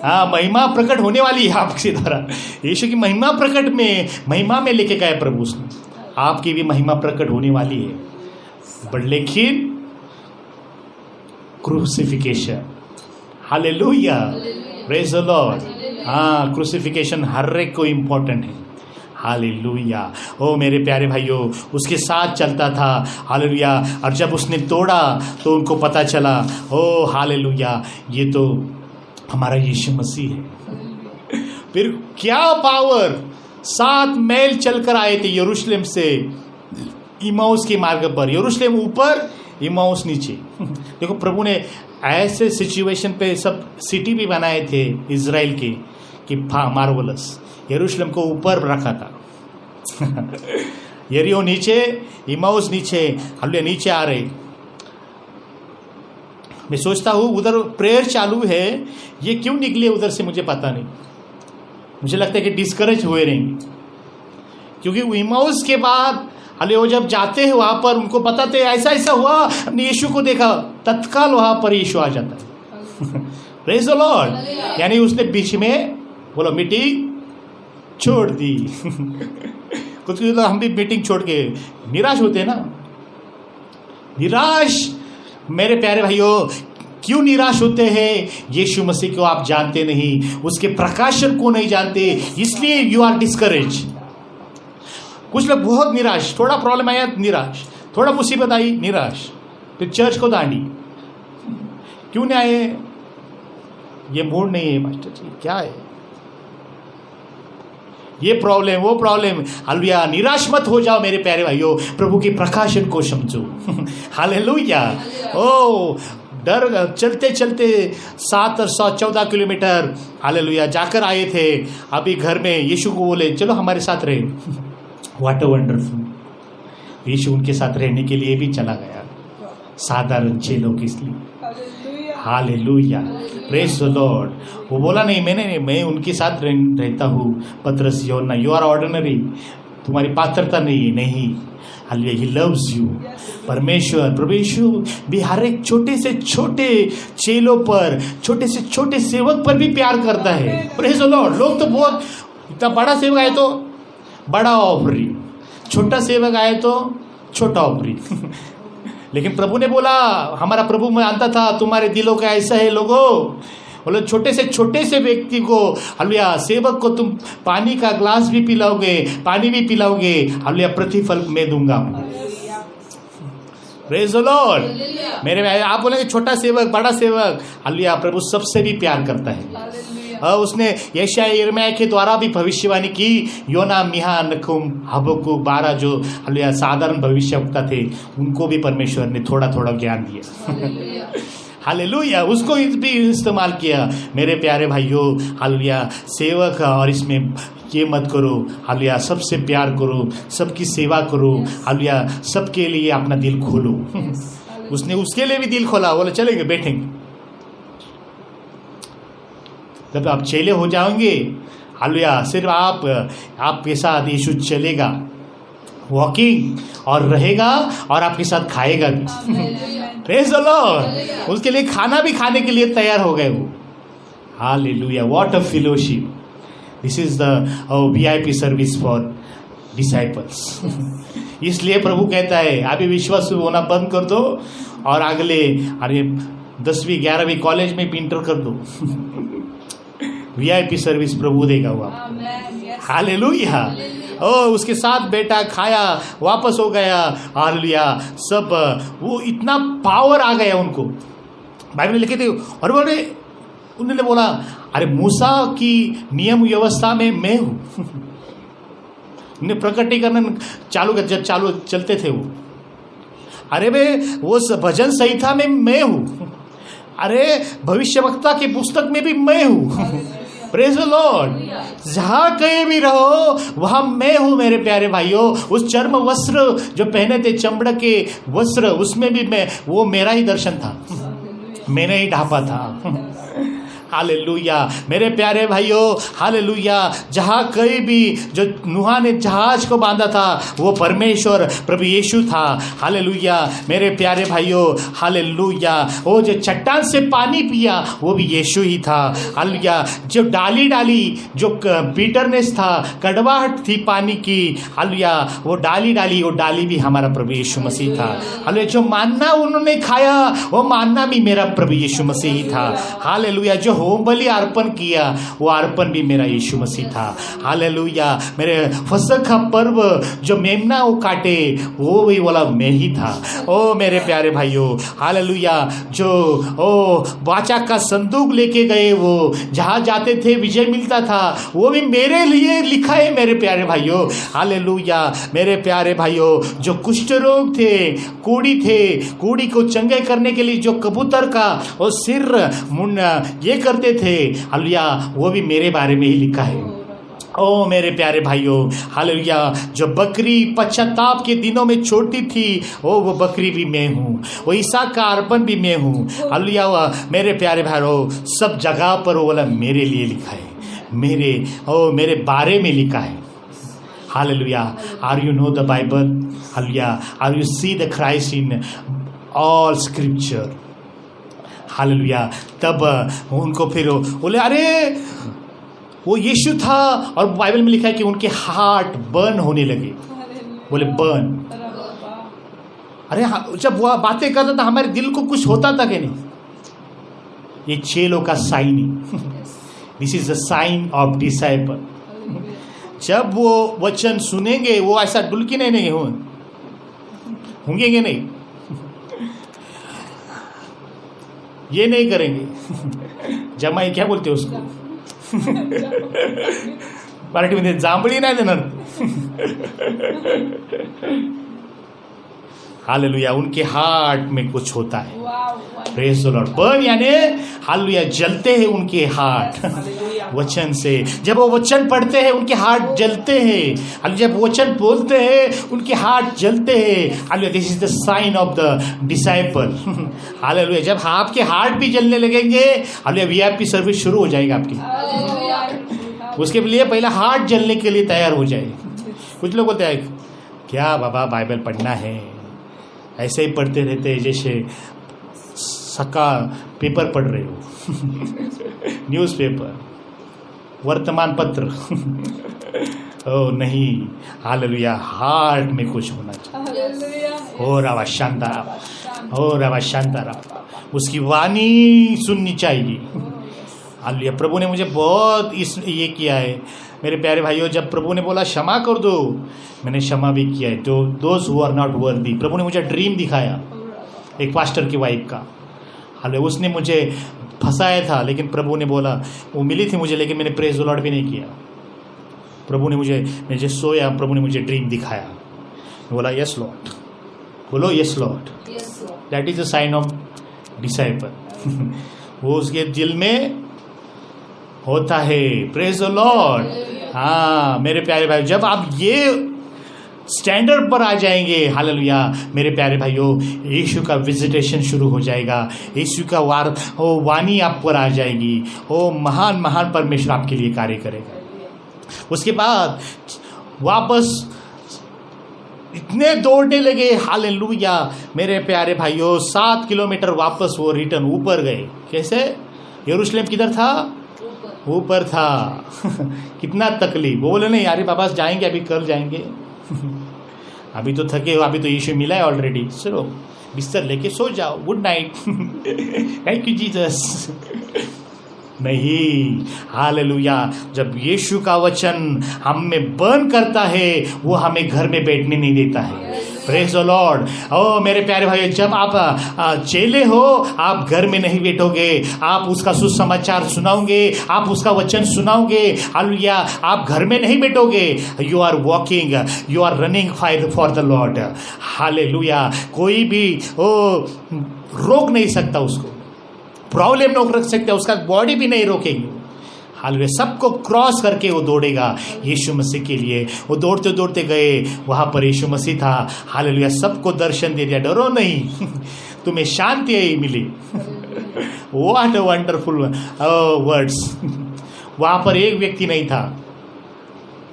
हाँ, महिमा प्रकट होने वाली है आपके द्वारा। यीशु की महिमा प्रकट में, महिमा में लेके गए प्रभु उसने। आपकी भी महिमा प्रकट होने वाली है, बट लेकिन crucifixion. Hallelujah. Praise the Lord. हाँ, क्रूसिफिकेशन हर एक को इम्पोर्टेंट है। हालेलुया। ओ मेरे प्यारे भाइयों, उसके साथ चलता था। हालेलुया। और जब उसने तोड़ा तो उनको पता चला, ओ हालेलुया, ये तो हमारा यीशु मसीह है। फिर क्या पावर। 7 मील चलकर आए थे यरूशलेम से इमाउस के मार्ग पर। यरूशलेम ऊपर, इमाउस नीचे। देखो प्रभु ने ऐसे सिचुएशन पे सब सिटी भी बनाए थे इजराइल के कि मार्वलस। यरूशलेम को ऊपर रखा था। यरीहो नीचे, इमाउस नीचे। हम नीचे आ रहे। मैं सोचता हूँ उधर प्रेयर चालू है, ये क्यों निकले उधर से मुझे पता नहीं। मुझे लगता है कि डिस्करेज हुए रहेंगे, क्योंकि इमाउस के बाद अले वो जब जाते हैं वहां पर उनको बताते ऐसा हुआ, हमने यीशु को देखा, तत्काल वहां पर यीशु आ जाता है। Praise the Lord. यानी उसने बीच में बोलो मीटिंग छोड़ दी। कुछ लोग हम भी मीटिंग छोड़ के निराश होते हैं ना। निराश मेरे प्यारे भाइयों, क्यों निराश होते हैं? यीशु मसीह को आप जानते नहीं, उसके प्रकाशन को नहीं जानते, इसलिए यू आर डिस्करेज। कुछ लोग बहुत निराश, थोड़ा प्रॉब्लम आया निराश, थोड़ा मुसीबत आई निराश, फिर चर्च को दांडी। क्यों नहीं आए? ये मूड नहीं है मास्टर जी, क्या है ये प्रॉब्लम वो प्रॉब्लम। हालेलुया, निराश मत हो जाओ मेरे प्यारे भाइयों, प्रभु की प्रकाशन को समझो। हालेलुया। ओ डर चलते चलते 714 किलोमीटर हालेलुया जाकर आए थे। अभी घर में यीशु को बोले चलो हमारे साथ रहे। What a wonderful. यीशु उनके साथ रहने के लिए भी चला गया, साधारण 6 लोग इसलिए। Hallelujah, praise the Lord. वो बोला नहीं मैं उनके साथ रहता हूँ। पतरस यूहन्ना, यू आर ऑर्डिनरी, तुम्हारी पात्रता नहीं। Hallelujah, he loves you. परमेश्वर प्रभु यीशु भी हर एक छोटे से छोटे चेलों पर, छोटे से छोटे सेवक पर भी प्यार करता है। Praise the Lord. लोग तो बहुत, इतना बड़ा सेवक आए तो बड़ा ऑफरिंग, छोटा सेवक आए तो छोटा ऑफरिंग। लेकिन प्रभु ने बोला, हमारा प्रभु जानता था तुम्हारे दिलों का ऐसा है लोगों। बोले छोटे से व्यक्ति को हालेलुया, सेवक को तुम पानी का ग्लास भी पिलाओगे, पानी भी पिलाओगे, हालेलुया, प्रतिफल मैं दूंगा। Praise the Lord. मेरे भाई, आप बोलेंगे छोटा सेवक बड़ा सेवक, हालेलुया, प्रभु सबसे भी प्यार करता है। उसने यशायाह यिर्मयाह के द्वारा भी भविष्यवाणी की। योना, मीहा, नकुम, हबक्कुक 12 जो हालेलुया साधारण भविष्यवक्ता थे, उनको भी परमेश्वर ने थोड़ा थोड़ा ज्ञान दिया। हालेलुया, उसको भी इस्तेमाल किया। मेरे प्यारे भाइयों, हालेलुया, सेवक और इसमें ये मत करो, हालेलुया, सबसे प्यार करो, सबकी सेवा करो, हालेलुया, सबके लिए अपना दिल खोलो। उसने उसके लिए भी दिल खोला, बोले चलेंगे बैठेंगे। जब आप चेले हो जाओगे, हालेलुया, सिर्फ आपके साथ यीशु चलेगा, वॉकिंग, और रहेगा और आपके साथ खाएगा भी। Praise the Lord. उसके लिए खाना भी खाने के लिए तैयार हो गए वो। Hallelujah, what a fellowship. This is the VIP service for disciples. इसलिए प्रभु कहता है अभी विश्वास होना बंद कर दो और अगले 10वीं 11वीं कॉलेज में इंटर कर दो। VIP सर्विस प्रभु देगा हुआ। हालेलुया। ओ उसके साथ बैठा, खाया, वापस हो गया। हालेलुया, सब वो इतना पावर आ गया उनको। बाइबल में लिखे थे, और उन्होंने बोला अरे मूसा की नियम व्यवस्था में मैं हूँ। उन्हें प्रकटीकरण चालू चलते थे वो। अरे वे वो भजन संहिता में मैं हूँ। अरे भविष्यवक्ता की पुस्तक में भी मैं हूँ। Praise the Lord. जहाँ कहीं भी रहो वहाँ मैं हूँ मेरे प्यारे भाइयों। उस चर्म वस्त्र जो पहने थे, चमड़ा के वस्त्र, उसमें भी मैं, वो मेरा ही दर्शन था, मैंने ही ढापा था। हालेलुया मेरे प्यारे भाइयों, हालेलुया। जहाँ कहीं भी जो नूहा ने जहाज को बांधा था वो परमेश्वर प्रभु यीशु था। हालेलुया मेरे प्यारे भाइयों, हालेलुया। वो जो चट्टान से पानी पिया वो भी यीशु ही था। हालेलुया। जो डाली जो पीटरनेस था, कड़वाहट थी पानी की, हालेलुया, वो डाली भी हमारा प्रभु यीशु मसीह था। हालेलुया। जो मानना उन्होंने खाया वो मानना भी मेरा प्रभु यीशु मसीह ही था। हालेलुया। जो होम बलि अर्पण किया वो अर्पण भी मेरा यीशु मसीह था। हालेलुया। मेरे फसह का पर्व जो मेमना वो काटे वो भी वाला मैं ही था। ओ मेरे प्यारे भाइयों, हालेलुया। जो वाचा का संदूक लेके गए, वो जहाँ जाते थे विजय मिलता था, वो भी मेरे लिए लिखा है मेरे प्यारे भाइयों। हालेलुया मेरे प्यारे भाइयों। जो कुष्ठ रोग थे, कूड़ी को चंगे करने के लिए जो कबूतर का वो सिर मुंडा ये करते थे, हालेलुया, वो भी मेरे बारे में ही लिखा है। ओ मेरे प्यारे भाइयों, हालेलुया। जो बकरी पश्चाताप के दिनों में छोटी थी, वो बकरी भी मैं हूँ। वो इसहाक का अर्पण भी मैं हूँ। हालेलुया मेरे प्यारे भाइयों, सब जगह पर वो वाला मेरे लिए लिखा है, मेरे बारे में लिखा है। Hallelujah. Are you know the Bible? Hallelujah. Are you see the Christ in all scripture? Hallelujah. तब उनको फिर बोले अरे वो यीशु था और बाइबल में लिखा है कि उनके हार्ट बर्न होने लगे। बोले बर्न। अरे जब वो बातें करता था हमारे दिल को कुछ होता था कि नहीं? ये चेलों का साइन है। This is the sign of disciple. जब वो वचन सुनेंगे वो ऐसा डुलकी नहीं होंगे नहीं, ये नहीं करेंगे। जमाई क्या बोलते हैं उसको? मराठीमध्ये जांभळी नाही देणार। हालेलुया, उनके हार्ट में कुछ होता है। Praise the Lord. बर्न यानी हालेलुया, जलते हैं उनके हार्ट वचन से। जब वो वचन पढ़ते हैं उनके हार्ट जलते हैं। जब वचन बोलते हैं उनके हार्ट जलते हैं। Hallelujah, this is the sign of the disciple. Hallelujah, जब आपके हार्ट भी जलने लगेंगे, हालेलुया, वीआईपी सर्विस शुरू हो जाएगी आपकी। उसके लिए पहले हार्ट जलने के लिए तैयार हो जाए। कुछ लोग बोलते हैं क्या बाबा बाइबल पढ़ना है, ऐसे ही पढ़ते रहते जैसे सका पेपर पढ़ रहे हो। न्यूज़पेपर, वर्तमान पत्र। ओ नहीं, हालेलुया, हार्ट में कुछ होना चाहिए। हो रवा शांतारा, हो रवा शांतारा, उसकी वाणी सुननी चाहिए। हालेलुया, प्रभु ने मुझे बहुत ये किया है मेरे प्यारे भाइयों। जब प्रभु ने बोला क्षमा कर दो, मैंने क्षमा भी किया है। तो those who are not worthy, प्रभु ने मुझे ड्रीम दिखाया एक पास्टर की वाइफ का। हाले उसने मुझे फंसाया था, लेकिन प्रभु ने बोला, वो मिली थी मुझे, लेकिन मैंने प्रेज द लॉर्ड भी नहीं किया। प्रभु ने मुझे सोया, प्रभु ने मुझे ड्रीम दिखाया। बोला यस लॉर्ड, बोलो yes Lord. That is the sign of disciple. वो उसके दिल में होता है। Praise the Lord. हाँ मेरे प्यारे भाई, जब आप ये स्टैंडर्ड पर आ जाएंगे, हालेलुया मेरे प्यारे भाइयों, यीशु का विजिटेशन शुरू हो जाएगा। यीशु का वाणी आप पर आ जाएगी। ओ महान महान परमेश्वर आपके लिए कार्य करेगा। उसके बाद वापस इतने दौड़ने लगे, हालेलुया मेरे प्यारे भाइयों, 7 किलोमीटर वापस वो रिटर्न ऊपर गए। कैसे? यरूशलेम किधर था? ऊपर था। कितना तकलीफ। बोले नहीं यार बाबा जाएंगे, अभी कल जाएंगे। अभी तो थके हो, अभी तो यीशु मिला है ऑलरेडी, चलो बिस्तर लेके सो जाओ, good night. Thank you Jesus. नहीं, हालेलुया, जब यीशु का वचन हम में बर्न करता है, वो हमें घर में बैठने नहीं देता है। Praise the Lord. ओ मेरे प्यारे भाई, जब आप चेले हो, आप घर में नहीं बैठोगे, आप उसका सुसमाचार सुनाओगे, आप उसका वचन सुनाओगे। हालेलुया, आप घर में नहीं बैठोगे। You are walking, you are running for the Lord. Hallelujah, कोई भी रोक नहीं सकता उसको, प्रॉब्लम नहीं रोक सकता, उसका बॉडी भी नहीं रोकेंगे। हालेलुया, सबको क्रॉस करके वो दौड़ेगा यीशु मसीह के लिए। वो दौड़ते दौड़ते गए, वहाँ पर यीशु मसीह था। हालेलुया, सबको दर्शन दे दिया, डरो नहीं, तुम्हें शांति मिली। What a wonderful words. वहाँ पर एक व्यक्ति नहीं था,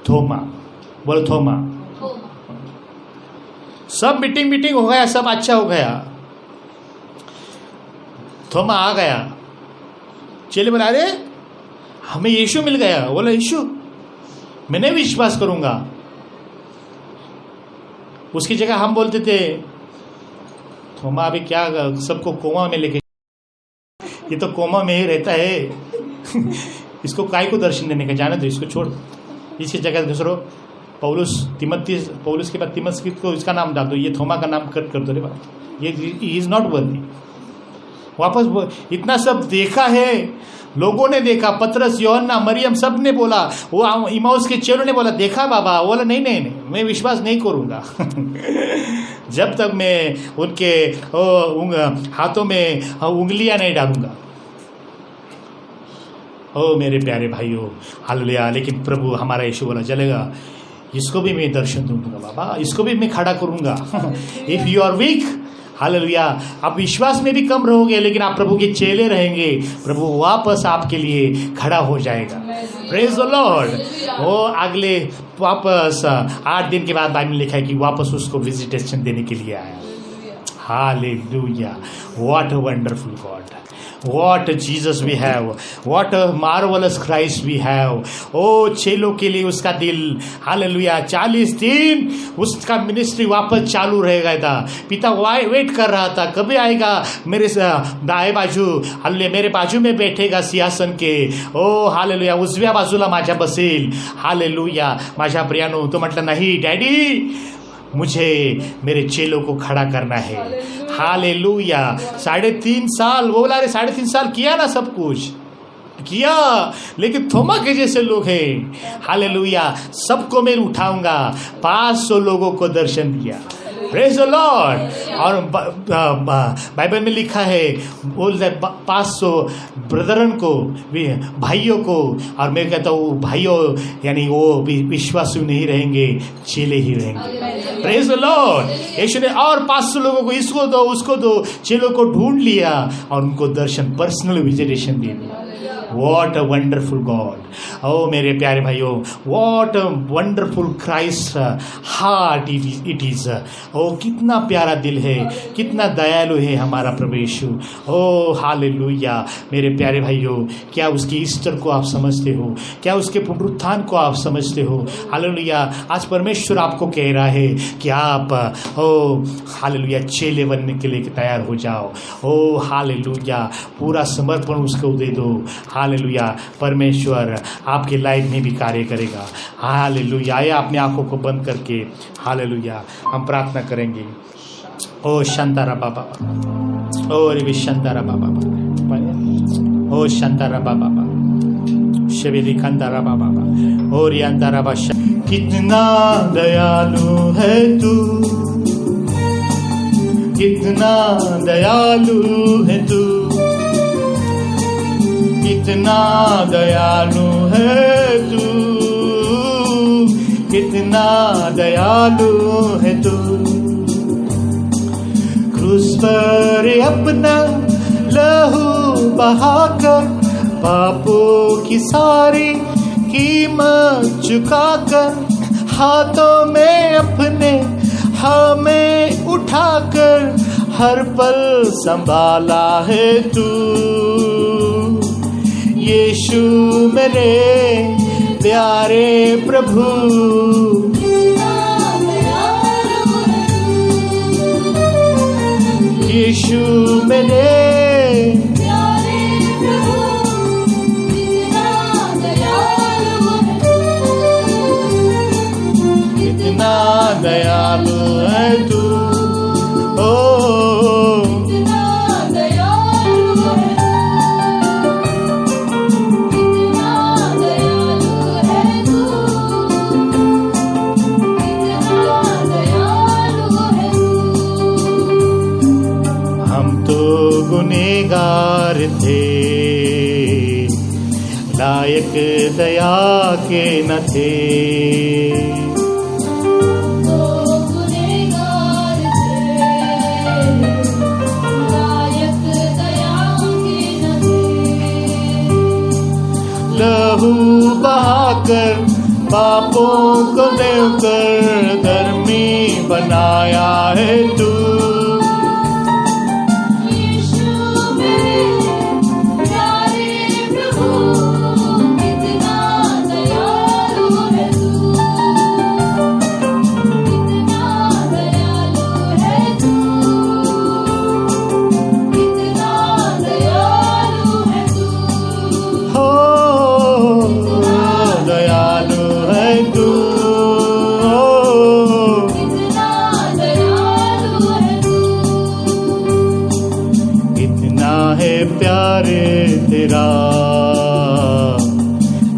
थोमा। बोलो थोमा। सब मीटिंग हो गया, सब अच्छा हो गया, थोमा आ गया। चेले बोला अरे हमें यीशु मिल गया। बोला यीशु, मैंने विश्वास करूंगा। उसकी जगह हम बोलते थे थोमा अभी क्या सबको कोमा में लेके, ये तो कोमा में ही रहता है। इसको काय को दर्शन देने का, जाने दो, इसको छोड़। इसकी जगह दूसरो पौलुस के बाद तिमोथी को इसका नाम डाल दो, ये थोमा का नाम कट कर दो। रे बात, ये इज नॉट वर्दी। वापस इतना सब देखा है, लोगों ने देखा, पतरस, योहन्ना, मरियम, सब ने बोला। वो इमाउस के चेलों ने बोला देखा बाबा। बोला नहीं, मैं विश्वास नहीं करूंगा जब तक मैं उनके हाथों में उंगलियां नहीं डालूंगा। ओ मेरे प्यारे भाइयों, हालेलुया। लेकिन प्रभु हमारा यीशु बोला चलेगा, इसको भी मैं दर्शन दूंगा बाबा, इसको भी मैं खड़ा करूंगा। If you are weak, hallelujah, आप विश्वास में भी कम रहोगे, लेकिन आप प्रभु के चेले रहेंगे, प्रभु वापस आपके लिए खड़ा हो जाएगा। Praise the Lord. वो अगले वापस 8 दिन के बाद बाइबल में लिखा है कि वापस उसको विजिटेशन देने के लिए आया। Hallelujah, what a wonderful God, What a Jesus we have, what a marvelous Christ we have. ओ चेलों के लिए उसका दिल, हालेलुया। 40 दिन उसका मिनिस्ट्री वापस चालू रहेगा था। पिता वेट कर रहा था, कभी आएगा मेरे दाएं बाजू, हालेलुया, मेरे बाजू में बैठेगा सिंहासन के। ओ हालेलुया, उजव्या बाजूला माझ्या बसेल, हालेलुया। माझ्या प्रियानो, तो म्हटलं नाही डॅडी, मुझे मेरे चेलों को खड़ा करना है। हालेलुया। 3.5 साल, वो बोला अरे 3.5 साल किया ना, सब कुछ किया, लेकिन थोमा के जैसे लोग हैं, हालेलुया, सबको मैं उठाऊंगा। 500 लोगों को दर्शन दिया, प्रेज द लॉर्ड। और बाइबल में लिखा है, बोलते 500 ब्रदरन को, भाइयों को, और मैं कहता हूँ भाइयों यानी वो विश्वासु नहीं रहेंगे, चेले ही रहेंगे। Praise the Lord. यीशु ने और 500 लोगों को इसको दो उसको दो, चेलों को ढूंढ लिया और उनको दर्शन, पर्सनल विजिटेशन दे दिया। What a wonderful God. ओ मेरे प्यारे भाइयों, what a wonderful Christ heart it is. ओ कितना प्यारा दिल है, कितना दयालु है हमारा प्रभु यीशु। ओ हालेलुया। मेरे प्यारे भाइयों, क्या उसकी ईस्टर को आप समझते हो? क्या उसके पुनरुत्थान को आप समझते हो? हालेलुया। आज परमेश्वर आपको कह रहा है कि आप ओ हालेलुया चेले बनने के लिए तैयार हो जाओ। ओ हालेलुया, पूरा समर्पण उसको दे दो। हालेलुया, परमेश्वर आपके लाइफ में भी कार्य करेगा। हालेलुया। आइए अपनी आंखों को बंद करके हालेलुया हम प्रार्थना करेंगे। ओ शांतारा बाबा, ओ रिवी शांतारा बाबा, ओ शांतारा बाबा, शिवेली कंतारा बाबा, ओ रियांतारा बाबा। कितना दयालु है तू, कितना दयालु है तू, कितना दयालु है तू, कितना दयालु है तू। क्रूस पर अपना लहू बहाकर, पापों की सारी कीमत चुकाकर, हाथों में अपने हमें उठाकर हर पल संभाला है तू। यीशु मेरे प्यारे प्रभु, यीशु मेरे प्यारे प्रभु, कितना दयालु है तू। ओ गुनेगार थे, लायक दया के न थे। तो गुनेगार थे, लायक दया के न थे। लहू बहाकर पापों को देकर धर्मी बनाया है तू।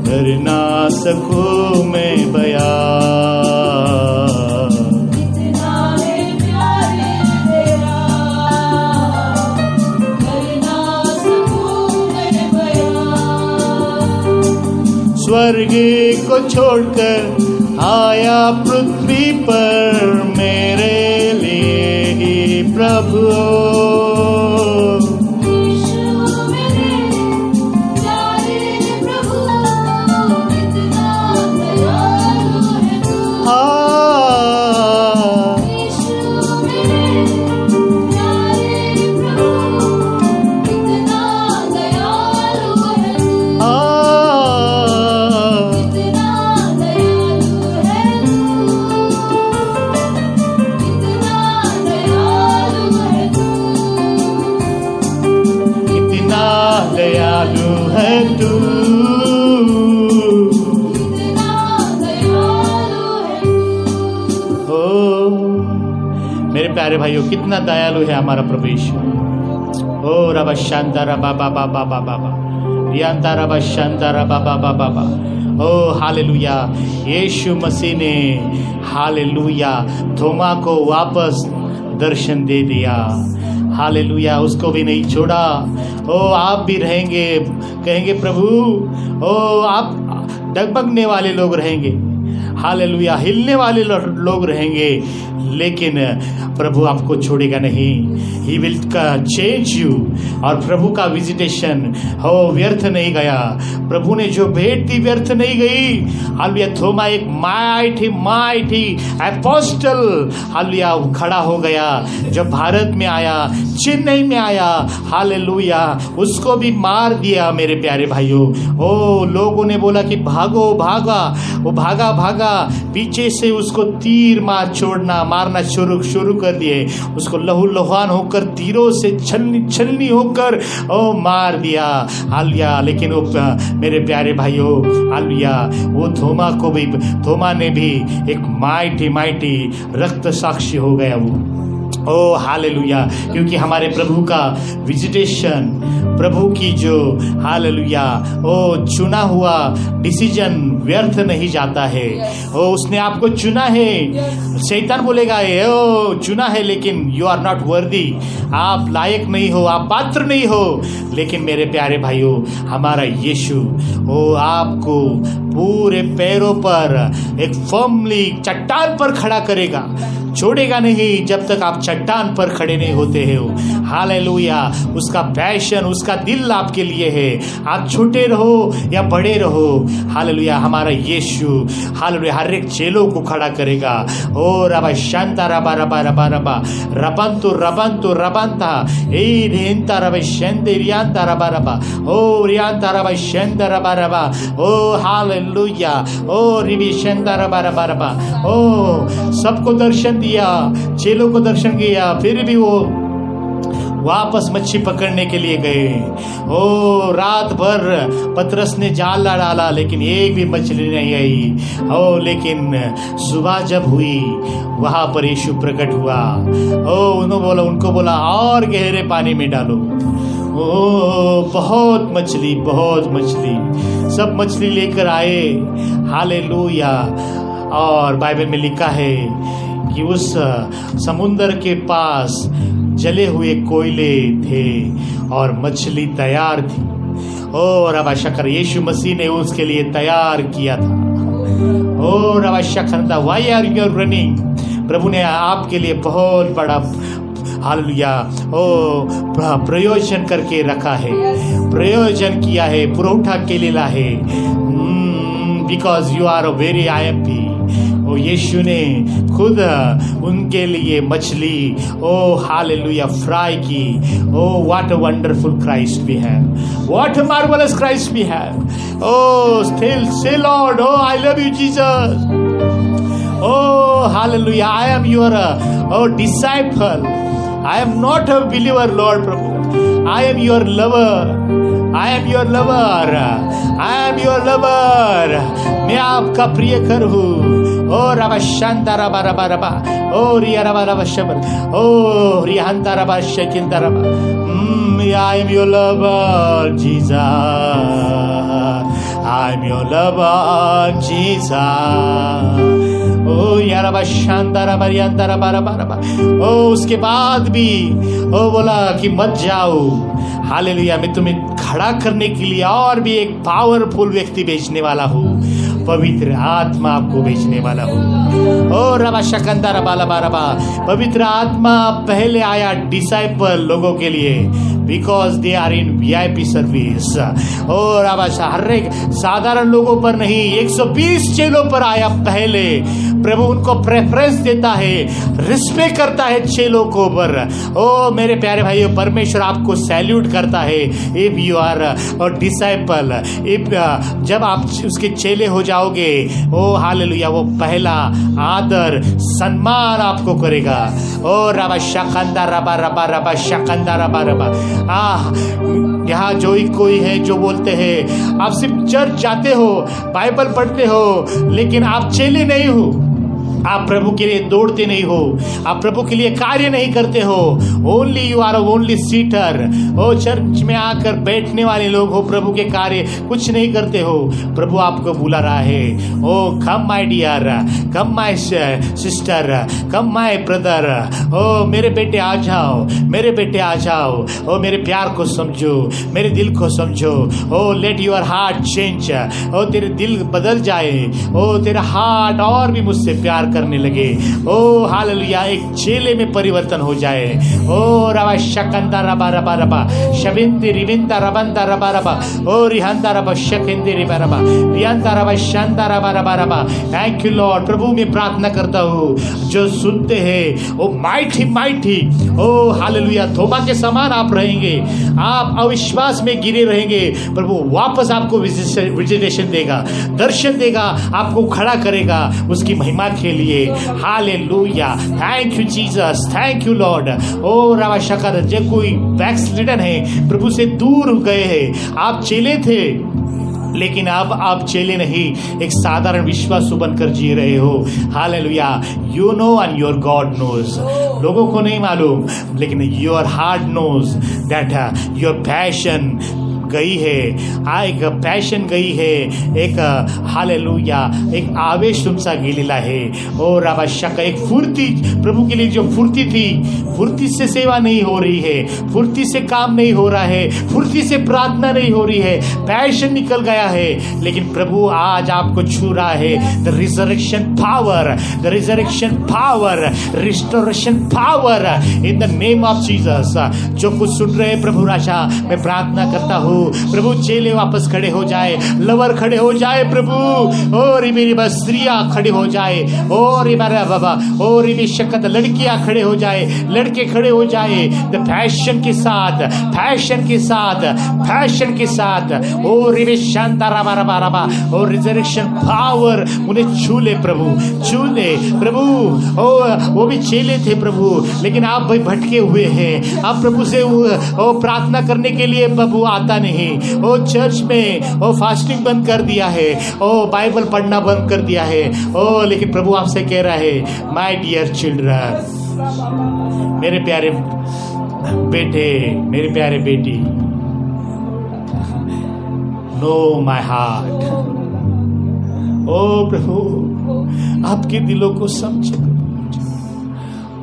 कर ना सकूं मैं बयां, कितना है प्यारे तेरा, कर ना सकूं मैं बयां। स्वर्ग को छोड़कर आया पृथ्वी पर मेरे लिए ही प्रभु। प्यारे भाइयों, कितना दयालु है हमारा प्रभु यीशु। ओ रबा शांतारा बाबा बाबा बाबा बाबा यांता रबा शांतारा बाबा बाबा बाबा। ओ हालेलुया, यीशु मसीह ने हालेलुया थोमा को वापस दर्शन दे दिया। हालेलुया, उसको भी नहीं छोड़ा। ओ आप भी रहेंगे, कहेंगे प्रभु, ओ आप डगमगने वाले लोग रहेंगे, हालेलुया, हिलने वाले लोग रहेंगे, लेकिन प्रभु आपको छोड़ेगा नहीं। He will change you. और प्रभु का विजिटेशन हो व्यर्थ नहीं गया। प्रभु ने जो भेंट दी व्यर्थ नहीं गई। हालेलुया, थोमा एक माइटी एपोस्टल हालेलुया खड़ा हो गया, जब भारत में आया, चेन्नई में आया, हालेलुया, उसको भी मार दिया मेरे प्यारे भाइयों। ओ लोगों ने बोला कि भागो भागा, वो भागा, पीछे से उसको तीर मारना शुरू कर दिए। उसको लहूलुहान होकर तीरों से छलनी होकर ओ मार दिया। हालेलुया, लेकिन वो मेरे प्यारे भाइयों, हालेलुया, वो थोमा ने भी एक माइटी रक्त साक्षी हो गया वो। ओ हालेलुया, क्योंकि हमारे प्रभु का विजिटेशन, प्रभु की जो हालेलुया ओ चुना हुआ डिसीजन व्यर्थ नहीं जाता है। ओ उसने आपको चुना है। शैतान बोलेगा ओ चुना है, लेकिन यू आर नॉट वर्दी, आप लायक नहीं हो, आप पात्र नहीं हो। लेकिन मेरे प्यारे भाइयों, हमारा यीशु ओ आपको पूरे पैरों पर एक फर्मली चट्टान पर खड़ा करेगा, छोड़ेगा नहीं जब तक आप चट्टान पर खड़े नहीं होते हो। हालेलुया, उसका पैशन, उसका दिल आपके लिए है। आप छोटे रहो या बड़े रहो, हालेलुया, हमारा यीशु हालेलुया हर एक चेलों को खड़ा करेगा। ओ रबा शांता रबा रबा रबा रबा रबंतु रबंता ए रेंता रबा शेंदे रियांता रबा रबा ओ रियांता रबा शेंदा रबा रबा ओ हालेलुया ओ रिबी शेंदा रबा रबा रबा। ओ सबको दर्शन दिया, चेलों को दर्शन किया, फिर भी वो वापस मच्छी पकड़ने के लिए गए। ओ रात भर पतरस ने जाल डाला, लेकिन एक भी मछली नहीं आई। ओ लेकिन सुबह जब हुई, वहां पर यीशु प्रकट हुआ। ओ उनको बोला और गहरे पानी में डालो। ओ बहुत मछली, सब मछली लेकर आए। हालेलुया। और बाइबल में लिखा है कि उस समुंदर के पास जले हुए कोयले थे और मछली तैयार थी। और रबा शकर यीशु मसीह ने उसके लिए तैयार किया था। ओ रबा शकर था, व्हाई आर यू रनिंग? प्रभु ने आपके लिए बहुत बड़ा हालेलुया ओ प्रयोजन करके रखा है, प्रयोजन किया है, पुरौठा केलेला है। Because you are a very IMP। ओ यीशु ने खुद उनके लिए मछली ओ हालेलुया फ्राई की। Oh what a wonderful Christ we have, what a marvellous Christ we have. Oh still say Lord, oh I love you Jesus. Oh hallelujah, I am your disciple, I am not a believer Lord प्रभु, I am your lover, I am your lover, I am your lover। मैं आपका प्रिय कर हूँ। ओ रबा शांता रबा रबा रबा ओ रिया रबा रबा शबर ओ रियांता रबा शकिंता रबा। I am your lover Jesus, I am your lover Jesus। ओ यारबा शानदार बरियांदार बारा। ओ उसके बाद भी ओ बोला कि मत जाओ। हालेलुया, मैं तुम्हें खड़ा करने के लिए और भी एक पावरफुल व्यक्ति भेजने वाला हूँ, पवित्र आत्मा आपको भेजने वाला हूँ। ओ रबा शकंदार बाला बारबा, पवित्र आत्मा पहले आया डिसाइपल लोगों के लिए, because they are in VIP service. और अब हर एक साधारण लोगों पर नहीं, 120 चेलों पर आया पहले। प्रभु उनको प्रेफरेंस देता है, रिस्पेक्ट करता है चेलों को पर। ओ मेरे प्यारे भाइयों, परमेश्वर आपको सैल्यूट करता है if you are disciple. If जब आप उसके चेले हो जाओगे, ओ हालेलुया, वो पहला आदर सम्मान आपको करेगा। ओ रबा शकंदा रबा रबा रबा शकंदा रबा रबा। यहाँ जो ही कोई है जो बोलते हैं आप सिर्फ चर्च जाते हो, बाइबल पढ़ते हो, लेकिन आप चेले नहीं हो। आप प्रभु के लिए दौड़ते नहीं हो, आप प्रभु के लिए कार्य नहीं करते हो। Only you are only sitter. ओ चर्च में आकर बैठने वाले लोग हो, प्रभु के कार्य कुछ नहीं करते हो। प्रभु आपको बुला रहा है। Oh come my dear, come my sister, come my brother. ओ मेरे बेटे आ जाओ, मेरे बेटे आ जाओ। ओ मेरे प्यार को समझो, मेरे दिल को समझो। ओ लेट योर हार्ट चेंज। ओ तेरे दिल बदल जाए। ओ तेरा हार्ट और भी मुझसे प्यार करने लगे। ओ हालेलुया, एक चेले में परिवर्तन हो जाए। ओ रबा शकंदा रबा रबा रबा शबिंदी रिविंदा रबंदा रबा रबा। ओ रिहंदा रबा शकिंदी रिबा रबा रिहंदा रबा Shanda rava rava rava. Thank you Lord. प्रभु मैं प्रार्थना करता हूँ, जो सुनते हैं ओ माइटी माइटी, ओ हालेलुया, तोबा के समान आप रहेंगे। आप अविश्वास में गिरे रहेंगे, प्रभु वापस आपको विजिटेशन देगा, दर्शन देगा, आपको खड़ा करेगा उसकी महिमा के लिए। Hallelujah, thank you Jesus, thank you Lord. ओ रवा शकर, जो कोई बैकस्लिडन है, प्रभु से दूर गए हैं, आप चेले थे लेकिन अब आप चेले नहीं, एक साधारण विश्वासु बनकर जी रहे हो। Hallelujah, you know and your God knows. लोगों को नहीं मालूम, लेकिन your heart knows that your passion गई है, एक पैशन गई है, एक हालेलुया, एक आवेश तुमसा गिलेला है। और आवश्यक एक फुर्ती, प्रभु के लिए जो फुर्ती थी, फुर्ती से सेवा नहीं हो रही है, फुर्ती से काम नहीं हो रहा है, फुर्ती से प्रार्थना नहीं हो रही है, पैशन निकल गया है। लेकिन प्रभु आज आपको छू रहा है। The resurrection power, the resurrection power, restoration power in the name of Jesus. जो कुछ सुन रहे प्रभु राजा, मैं प्रार्थना करता हूँ प्रभु चेले वापस खड़े हो जाए, लवर खड़े हो जाए प्रभु, और मेरी स्त्रियां खड़े हो जाए, और मेरा बाबा, और मेरी शक्कत लड़कियां खड़े हो जाए, लड़के खड़े हो जाए, द पैशन के साथ, पैशन के साथ, पैशन के साथ। और रिवे शांता रबा रबा रबा, और रिजरेक्शन पावर उन्हें छू ले प्रभु, छू ले प्रभु। ओ वो भी चेले थे प्रभु, लेकिन आप भाई भटके हुए हैं। आप प्रभु से प्रार्थना करने के लिए प्रभु आता नहीं। ओ चर्च में ओ फास्टिंग बंद कर दिया है, ओ बाइबल पढ़ना बंद कर दिया है। ओ लेकिन प्रभु आपसे कह रहा है, माय डियर चिल्ड्रन, मेरे प्यारे बेटे, मेरे प्यारे बेटी, नो माय हार्ट। ओ प्रभु आपके दिलों को समझे।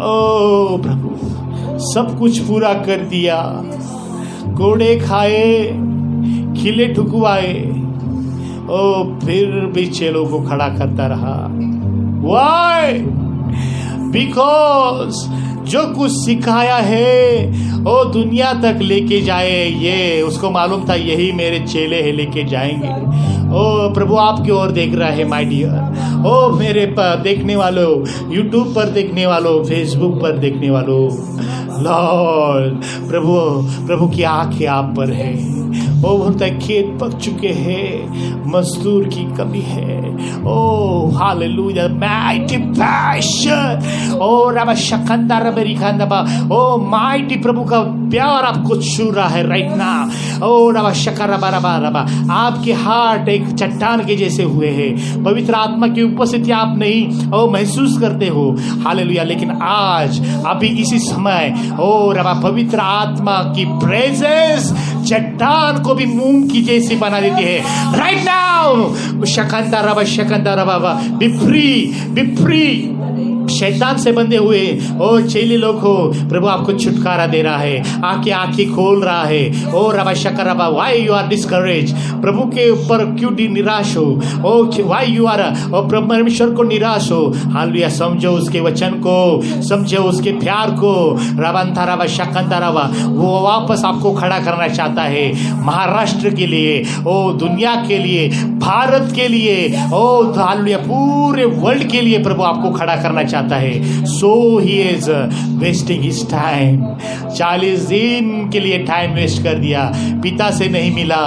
ओ प्रभु सब कुछ पूरा कर दिया, कोड़े खाए, खिले ठुकवाए, ओ फिर भी चेलों को खड़ा करता रहा। Why? Because जो कुछ सिखाया है वो दुनिया तक लेके जाए, ये उसको मालूम था यही मेरे चेले है, लेके जाएंगे। ओ प्रभु आपकी ओर देख रहा है माय डियर। ओ मेरे देखने वालों, यूट्यूब पर देखने वालों, फेसबुक पर देखने वालों, लॉर्ड प्रभु की आंखें आप पर है। ओ बोलता है खेत पक चुके हैं, मजदूर की कमी है। Oh hallelujah, mighty passion. ओ रबा शकंदा रबरी खांदा, ओ माइटी प्रभु का प्यार आपको छू रहा है राइट नाउ। ओ रबा शकर रबा रबा रबा, आपके हार्ट एक चट्टान के जैसे हुए हैं। पवित्र आत्मा की उपस्थिति आप नहीं ओ महसूस करते हो। हालेलुया, लेकिन आज अभी इसी समय ओ रबा पवित्र आत्मा की प्रेजेंस चट्टान को भी मूंग की जैसी बना देती है राइट नाउ। शकंदा रबा, बी फ्री। शैतान से बंधे हुए ओ चेले लोग हो, प्रभु आपको छुटकारा दे रहा है, आंखें खोल रहा है। ओ रबा शकर रबा, व्हाई यू आर डिस्करेज, प्रभु के ऊपर क्यों निराश हो। ओ व्हाई यू आर, परमेश्वर को निराश हो। हालेलुया, समझो उसके वचन को, समझो उसके प्यार को। रबंता रबा शकंता रबा, वो वापस आपको खड़ा करना चाहता है, महाराष्ट्र के लिए, ओ दुनिया के लिए, भारत के लिए, ओ हालेलुया पूरे वर्ल्ड के लिए प्रभु आपको खड़ा करना चाहता है। So he is wasting his time. 40 दिन के लिए टाइम वेस्ट कर दिया, पिता से नहीं मिला।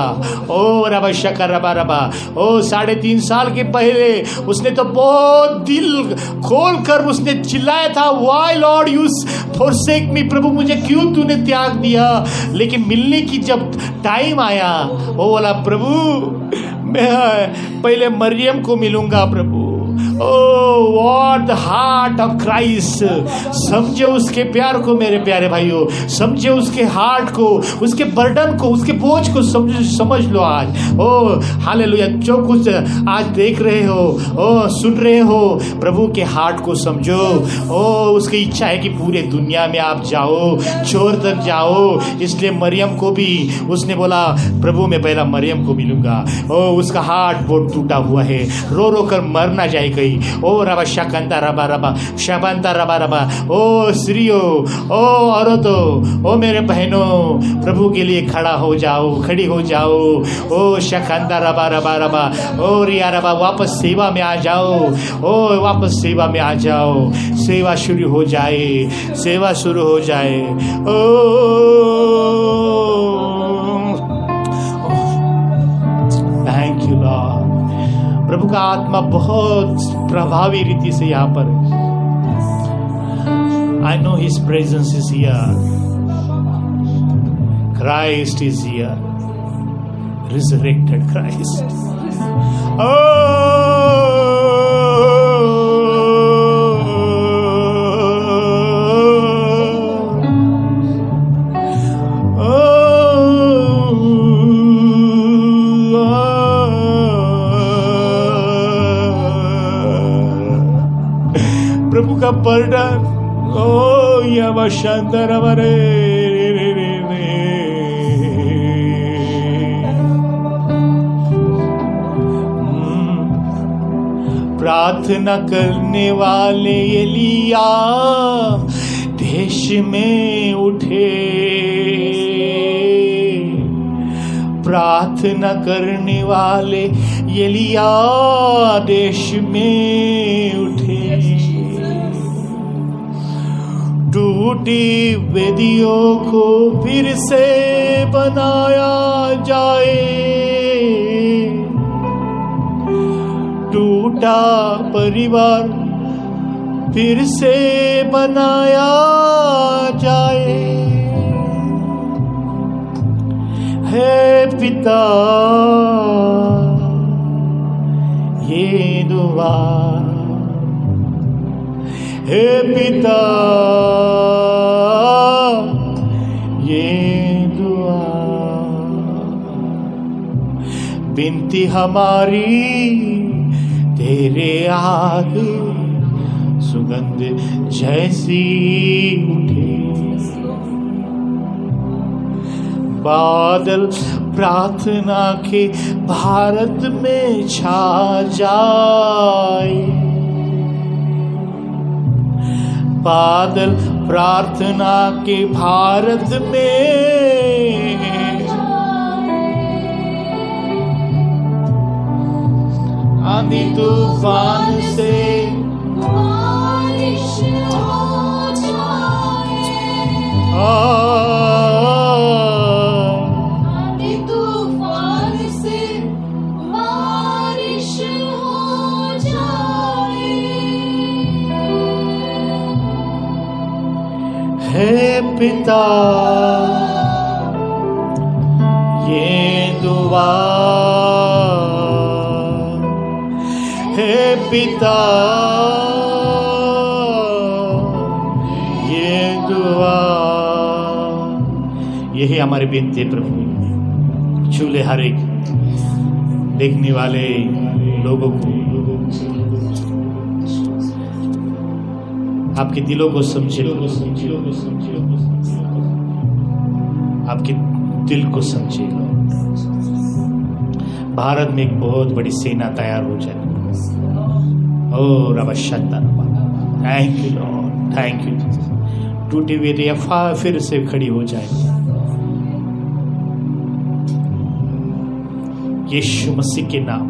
ओ रबा शकर रबा रबा, ओ 3.5 साल के पहले उसने तो बहुत दिल खोल कर उसने चिल्लाया था, व्हाई लॉर्ड यू फॉरसेक मी, प्रभु मुझे क्यों तूने त्याग दिया। लेकिन मिलने की जब टाइम आया, वो बोला प्रभु मैं पहले मरियम को मिलूंगा प्रभु, what the heart of Christ. समझो उसके प्यार को मेरे प्यारे भाइयों, समझो उसके हार्ट को, उसके बर्डन को, उसके बोझ को समझ लो आज। ओ हालेलुया। जो कुछ आज देख रहे हो, ओ सुन रहे हो, प्रभु के हार्ट को समझो। ओ उसकी इच्छा है कि पूरे दुनिया में आप जाओ, छोर तक जाओ। इसलिए मरियम को भी उसने बोला, प्रभु मैं पहला मरियम को मिलूंगा। ओ उसका हार्ट बहुत टूटा हुआ है, रो रो कर मर ना जाए कहीं। ओ रबा शकंता रबा रबा शबंता रबा रबा। ओ स्त्रियों, ओ औरतों, ओ मेरे बहनों, प्रभु के लिए खड़ा हो जाओ, खड़ी हो जाओ। ओ शकंता रबा रबा रबा। ओ रिया रबा, वापस सेवा में आ जाओ। ओ वापस सेवा में आ जाओ। सेवा शुरू हो जाए, सेवा शुरू हो जाए। Thank you Lord. प्रभु का आत्मा बहुत प्रभावी रीति से यहाँ पर है। I know His presence is here. Christ is here. Resurrected Christ. प्रभु का बर्डन, ओ या शानदार हमारे प्रार्थना करने वाले एलिया देश में उठे। प्रार्थना करने वाले एलिया देश में उठे। टूटी वेदियों को फिर से बनाया जाए। टूटा परिवार फिर से बनाया जाए। हे पिता ये दुआ, हे पिता ये दुआ। बिनती हमारी तेरे आगे सुगंध जैसी उठे। बादल प्रार्थना के भारत में छा जाए। बादल प्रार्थना के भारत में आंधी तूफान से बारिश हो जाए। आंधी तूफान से बारिश हो जाए। हे पिता ये दुआ, हे पिता ये दुआ। यही हमारी विनती है प्रभु। छू ले हर एक देखने वाले लोगों को, आपके दिलों को समझे, आपके दिल को समझे। भारत में एक बहुत बड़ी सेना तैयार हो जाए। ओ रबा Shanta, thank you Lord, thank you. टूटी हुई रेफा फिर से खड़ी हो जाए। यीशु मसीह के नाम,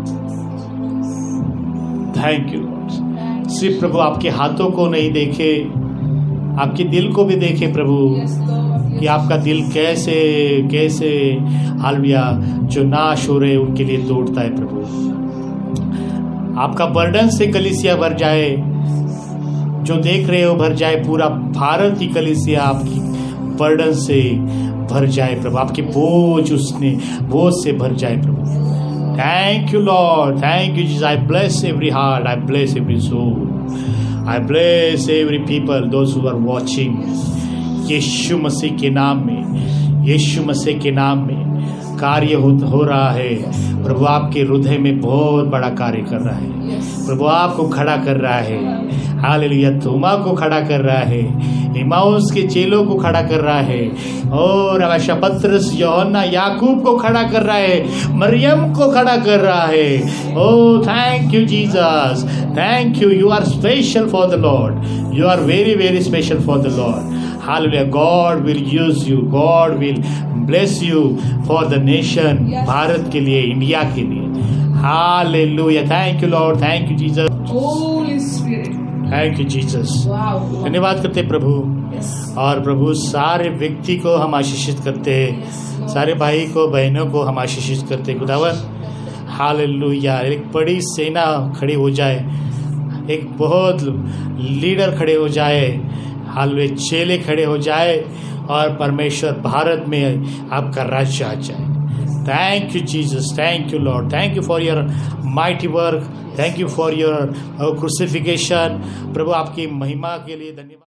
थैंक यू लॉर्ड। सिर्फ प्रभु आपके हाथों को नहीं देखे, आपके दिल को भी देखे प्रभु, कि आपका दिल कैसे कैसे हालेलुया जो नाश हो रहे उनके लिए दौड़ता है प्रभु। आपका बर्डन से कलीसिया भर जाए, जो देख रहे हो भर जाए। पूरा भारत की कलीसिया आपकी बर्डन से भर जाए प्रभु, आपके बोझ उसने बोझ से भर जाए प्रभु। Thank you, Lord. Thank you, Jesus. I bless every heart. I bless every soul. I bless every people, those who are watching. यीशु मसीह के नाम में, यीशु मसीह के नाम में कार्य हो रहा है। प्रभु आपके हृदय में बहुत बड़ा कार्य कर रहा है। प्रभु आपको खड़ा कर रहा है। हालेलुया। थोमा को खड़ा कर रहा है, इमाउस के चेलों को खड़ा कर रहा है, और अवश्य पत्रस, यूहन्ना, याकूब को खड़ा कर रहा है, मरियम को खड़ा कर रहा है। Oh thank you Jesus, thank you. You are special for the Lord, you are very very special for the Lord. Hallelujah. God will use you, God will bless you for the nation, Bharat के लिए, India के लिए। Hallelujah. Thank you Lord, thank you Jesus, Holy Spirit. Thank you Jesus. Wow. धन्यवाद करते प्रभु। Yes. और प्रभु सारे व्यक्ति को हम आशीषित करते हैं, सारे भाई को, बहनों को हम आशीषित करते हैं खुदावन। हालेलुया। एक बड़ी सेना खड़ी हो जाए, एक बहुत लीडर खड़े हो जाए, हालेलुया, चेले खड़े हो जाए, और परमेश्वर भारत में आपका राज्य आ जाए। Thank you Jesus, thank you Lord, thank you for your mighty work, thank you for your crucifixion. प्रभु आपकी महिमा के लिए धन्यवाद।